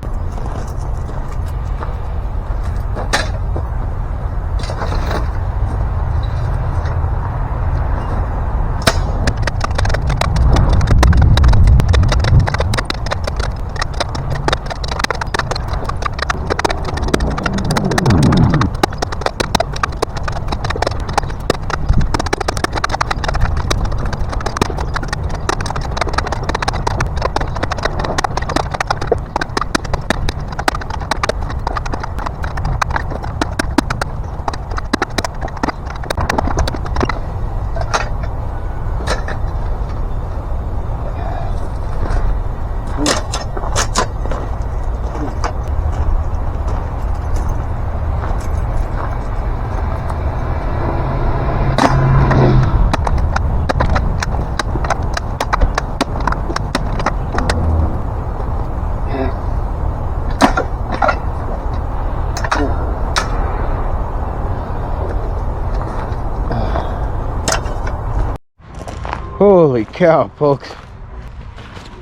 Holy cow, folks.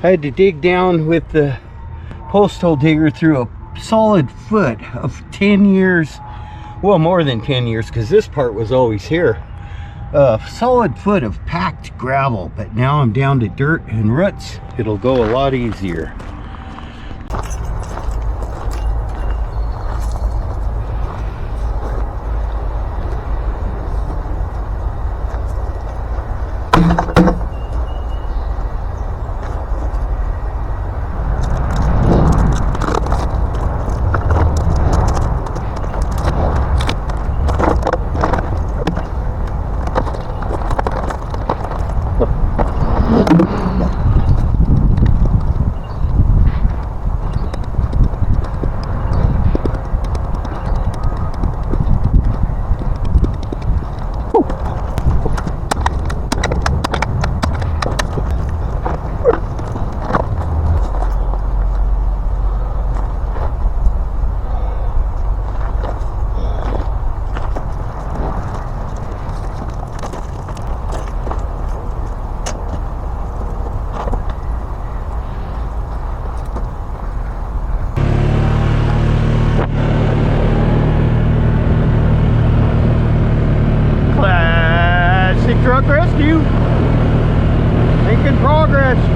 I had to dig down with the post hole digger through a solid foot of 10 years, well, more than 10 years, because this part was always here. A solid foot of packed gravel, but now I'm down to dirt and roots. It'll go a lot easier.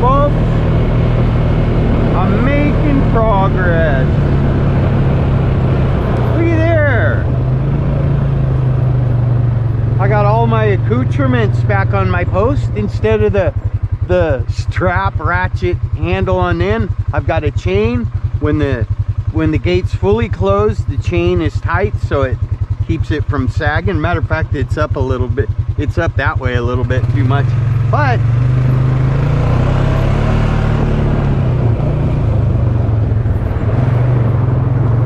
folks. I'm making progress. Looky there. I got all my accoutrements back on my post. Instead of the strap ratchet handle on the end, I've got a chain. When the gate's fully closed, the chain is tight, so it keeps it from sagging. Matter of fact, it's up a little bit. It's up that way a little bit too much. But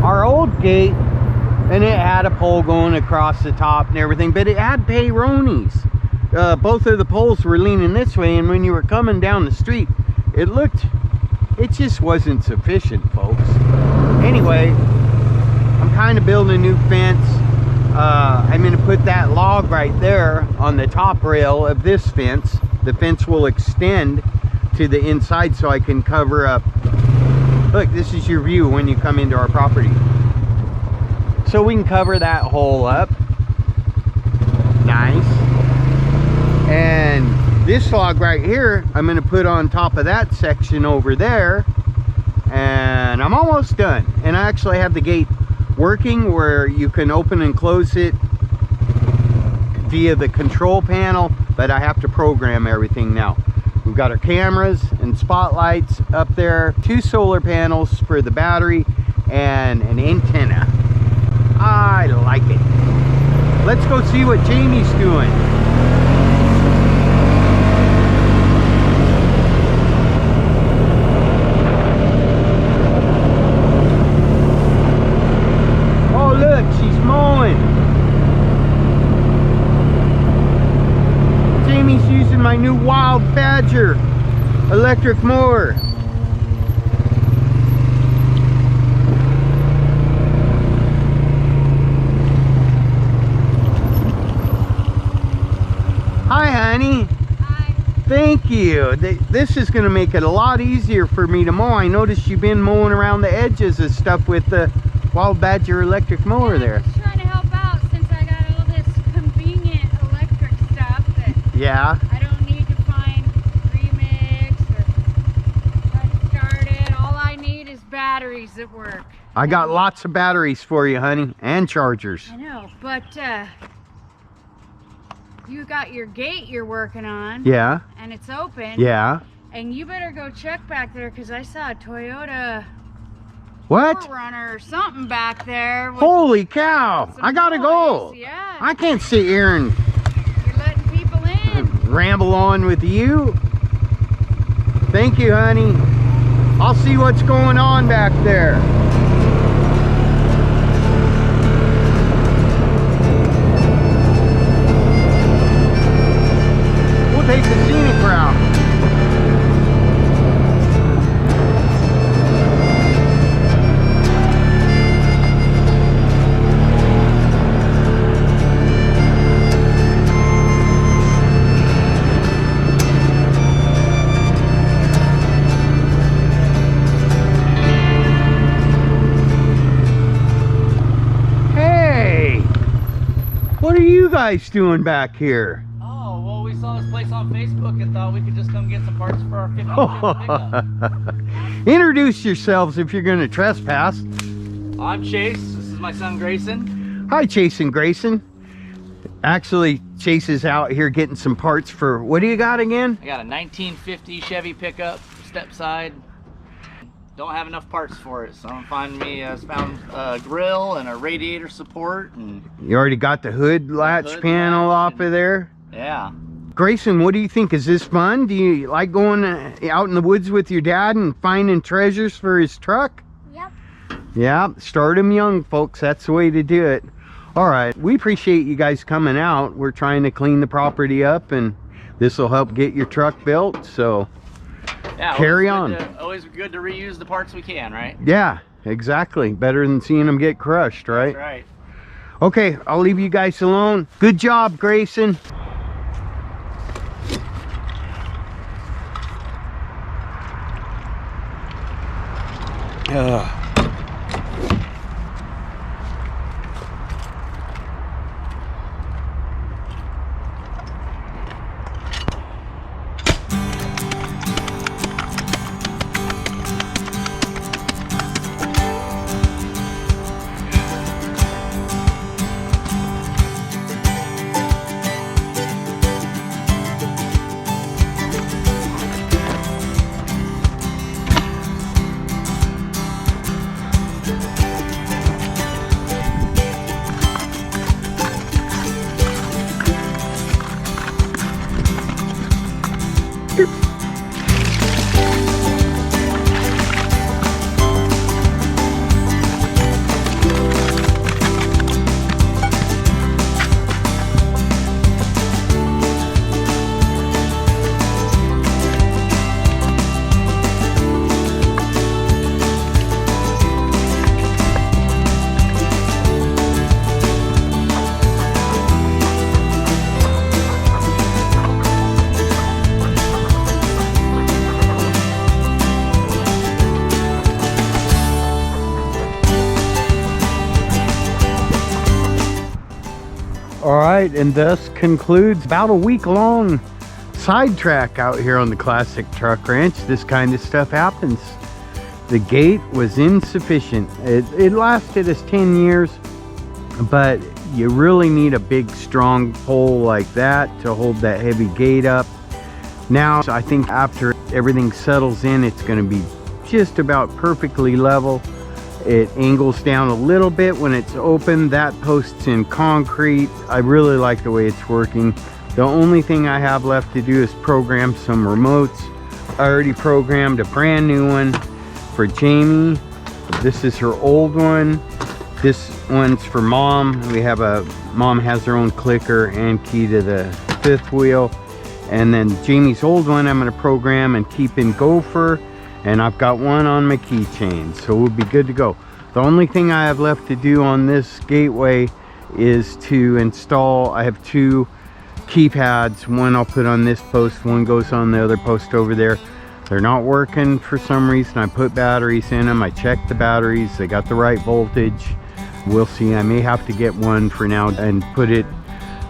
our old gate, and it had a pole going across the top and everything, but it had peyronie's. Both of the poles were leaning this way, and when you were coming down the street, it just wasn't sufficient, folks. Anyway, I'm kind of building a new fence. I'm going to put that log right there on the top rail of this fence. The fence will extend to the inside so I can cover up. Look, this is your view when you come into our property. So we can cover that hole up. Nice. And this log right here, I'm going to put on top of that section over there. And I'm almost done. And I actually have the gate working where you can open and close it via the control panel, but I have to program everything now. We've got our cameras and spotlights up there, 2 solar panels for the battery, and an antenna. I like it. Let's go see what Jamie's doing. Oh look, she's mowing. Jamie's using my new Wild Badger electric mower. Hi, honey. Hi. Thank you. This is going to make it a lot easier for me to mow. I noticed you've been mowing around the edges of stuff with the Wild Badger electric mower there. I'm just trying to help out since I got all this convenient electric stuff that Yeah. I don't need to find remix or try to start it. All I need is batteries that work. I got lots of batteries for you, honey, and chargers. I know, but you got your gate you're working on. Yeah. And it's open. Yeah. And you better go check back there because I saw a Toyota What? Runner or something back there. with Holy cow. some I gotta go. noise. Yeah. I can't sit here and You're letting people in. ramble on with you. Thank you, honey. I'll see what's going on back there. We'll take the scenic route. Hey, what are you guys doing back here? Oh, well, we saw this place on Facebook and thought we could just come get some parts for our 50 pickup. Introduce yourselves if you're going to trespass. I'm Chase. This is my son Grayson. Hi, Chase and Grayson. Actually, Chase is out here getting some parts for, what do you got again? I got a 1950 Chevy pickup, step side. Don't have enough parts for it, so I'm found a grill and a radiator support. And You already got the hood latch hood panel latch off of there? yeah. Grayson, what do you think? Is this fun? Do you like going out in the woods with your dad and finding treasures for his truck? Yep. Yeah, start him young, folks. That's the way to do it. All right, we appreciate you guys coming out. We're trying to clean the property up, and this will help get your truck built, so Yeah, carry on. Always good to reuse the parts we can, right? Yeah, exactly. Better than seeing them get crushed, right? That's right. Okay, I'll leave you guys alone. Good job, Grayson. All right, and thus concludes about a week-long sidetrack out here on the Classic Truck Ranch. This kind of stuff happens. The gate was insufficient. It lasted us 10 years, but you really need a big, strong pole like that to hold that heavy gate up. Now, I think after everything settles in, it's going to be just about perfectly level. It angles down a little bit when it's open. That post's in concrete. I really like the way it's working. The only thing I have left to do is program some remotes. I already programmed a brand new one for Jamie. This is her old one. This one's for Mom. Mom has her own clicker and key to the fifth wheel. And then Jamie's old one I'm going to program and keep in gopher. And I've got one on my keychain, so we'll be good to go. The only thing I have left to do on this gateway is to install, I have two keypads. One I'll put on this post, one goes on the other post over there. They're not working for some reason. I put batteries in them. I checked the batteries. They got the right voltage. We'll see. I may have to get one for now and put it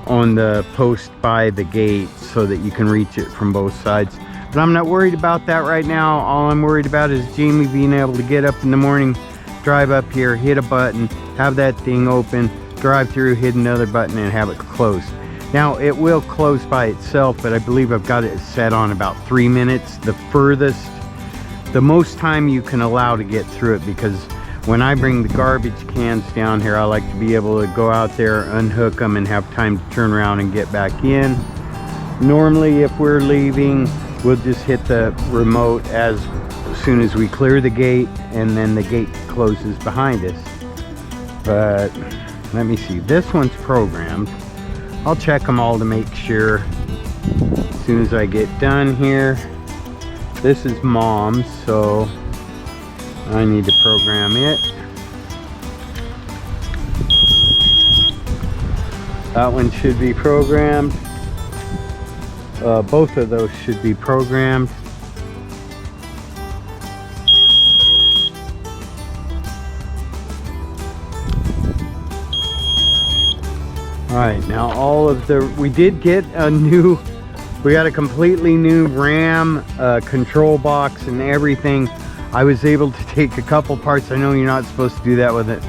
on the post by the gate so that you can reach it from both sides. But I'm not worried about that right now. All I'm worried about is Jamie being able to get up in the morning, drive up here, hit a button, have that thing open, drive through, hit another button, and have it closed. Now, it will close by itself, but I believe I've got it set on about 3 minutes. The most time you can allow to get through it, because when I bring the garbage cans down here, I like to be able to go out there, unhook them, and have time to turn around and get back in. Normally, if we're leaving, we'll just hit the remote as soon as we clear the gate, and then the gate closes behind us. But let me see, this one's programmed. I'll check them all to make sure as soon as I get done here. This is Mom's, so I need to program it. That one should be programmed. Both of those should be programmed. All right, now we did get we got a completely new RAM control box and everything. I was able to take a couple parts. I know you're not supposed to do that with a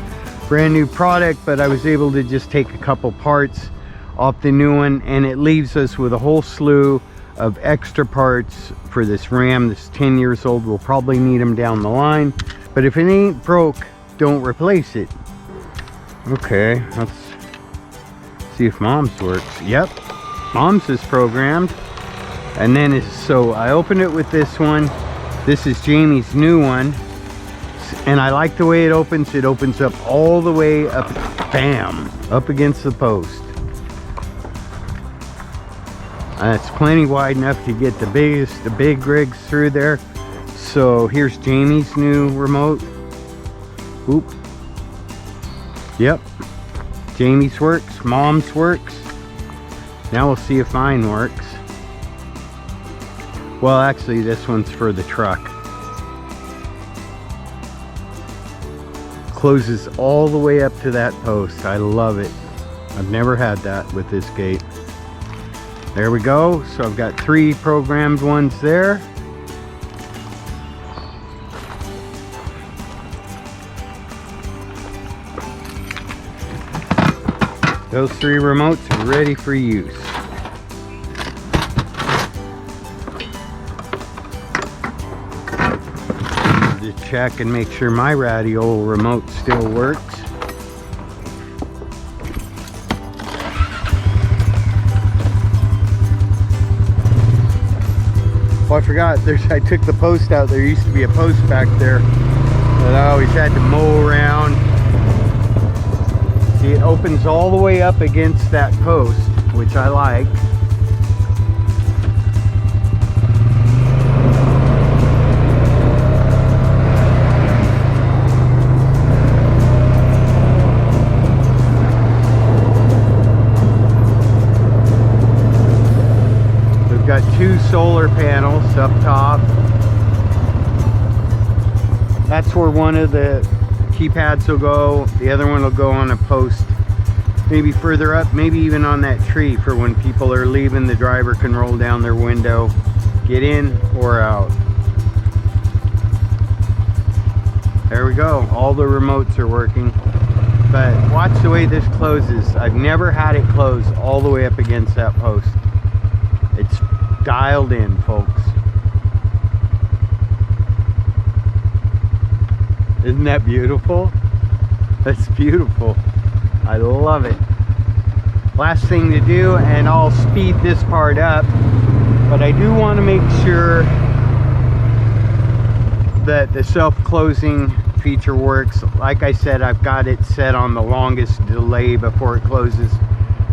brand new product, but I was able to just take a couple parts off the new one, and it leaves us with a whole slew of extra parts for this RAM that's 10 years old. We'll probably need them down the line, but if it ain't broke, don't replace it. Okay, let's see if Mom's works. Yep, Mom's is programmed. And then so I opened it with this one. This is Jamie's new one, and I like the way it opens. It opens up all the way up, bam, up against the post. It's plenty wide enough to get the big rigs through there. So here's Jamie's new remote. Oop. Yep. Jamie's works. Mom's works. Now we'll see if mine works. Well, actually, this one's for the truck. Closes all the way up to that post. I love it. I've never had that with this gate. There we go. So I've got 3 programmed ones there. Those 3 remotes are ready for use. Just check and make sure my ratty old remote still works. Oh, I forgot, I took the post out. There used to be a post back there that I always had to mow around. See, it opens all the way up against that post, which I like. Got 2 solar panels up top. That's where one of the keypads will go. The other one will go on a post maybe further up, maybe even on that tree for when people are leaving, the driver can roll down their window, get in or out. There we go, all the remotes are working. But watch the way this closes. I've never had it close all the way up against that post. It's dialed in, folks. Isn't that beautiful? That's beautiful. I love it. Last thing to do, and I'll speed this part up, but I do want to make sure that the self-closing feature works. Like I said, I've got it set on the longest delay before it closes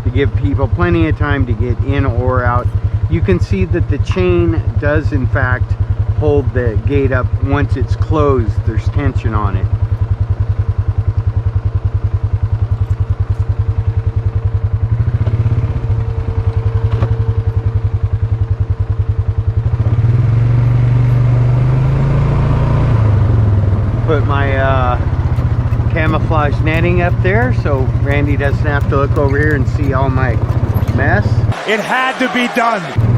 to give people plenty of time to get in or out. You can see that the chain does in fact hold the gate up. Once it's closed, there's tension on it. Put my camouflage netting up there so Randy doesn't have to look over here and see all my mess. It had to be done.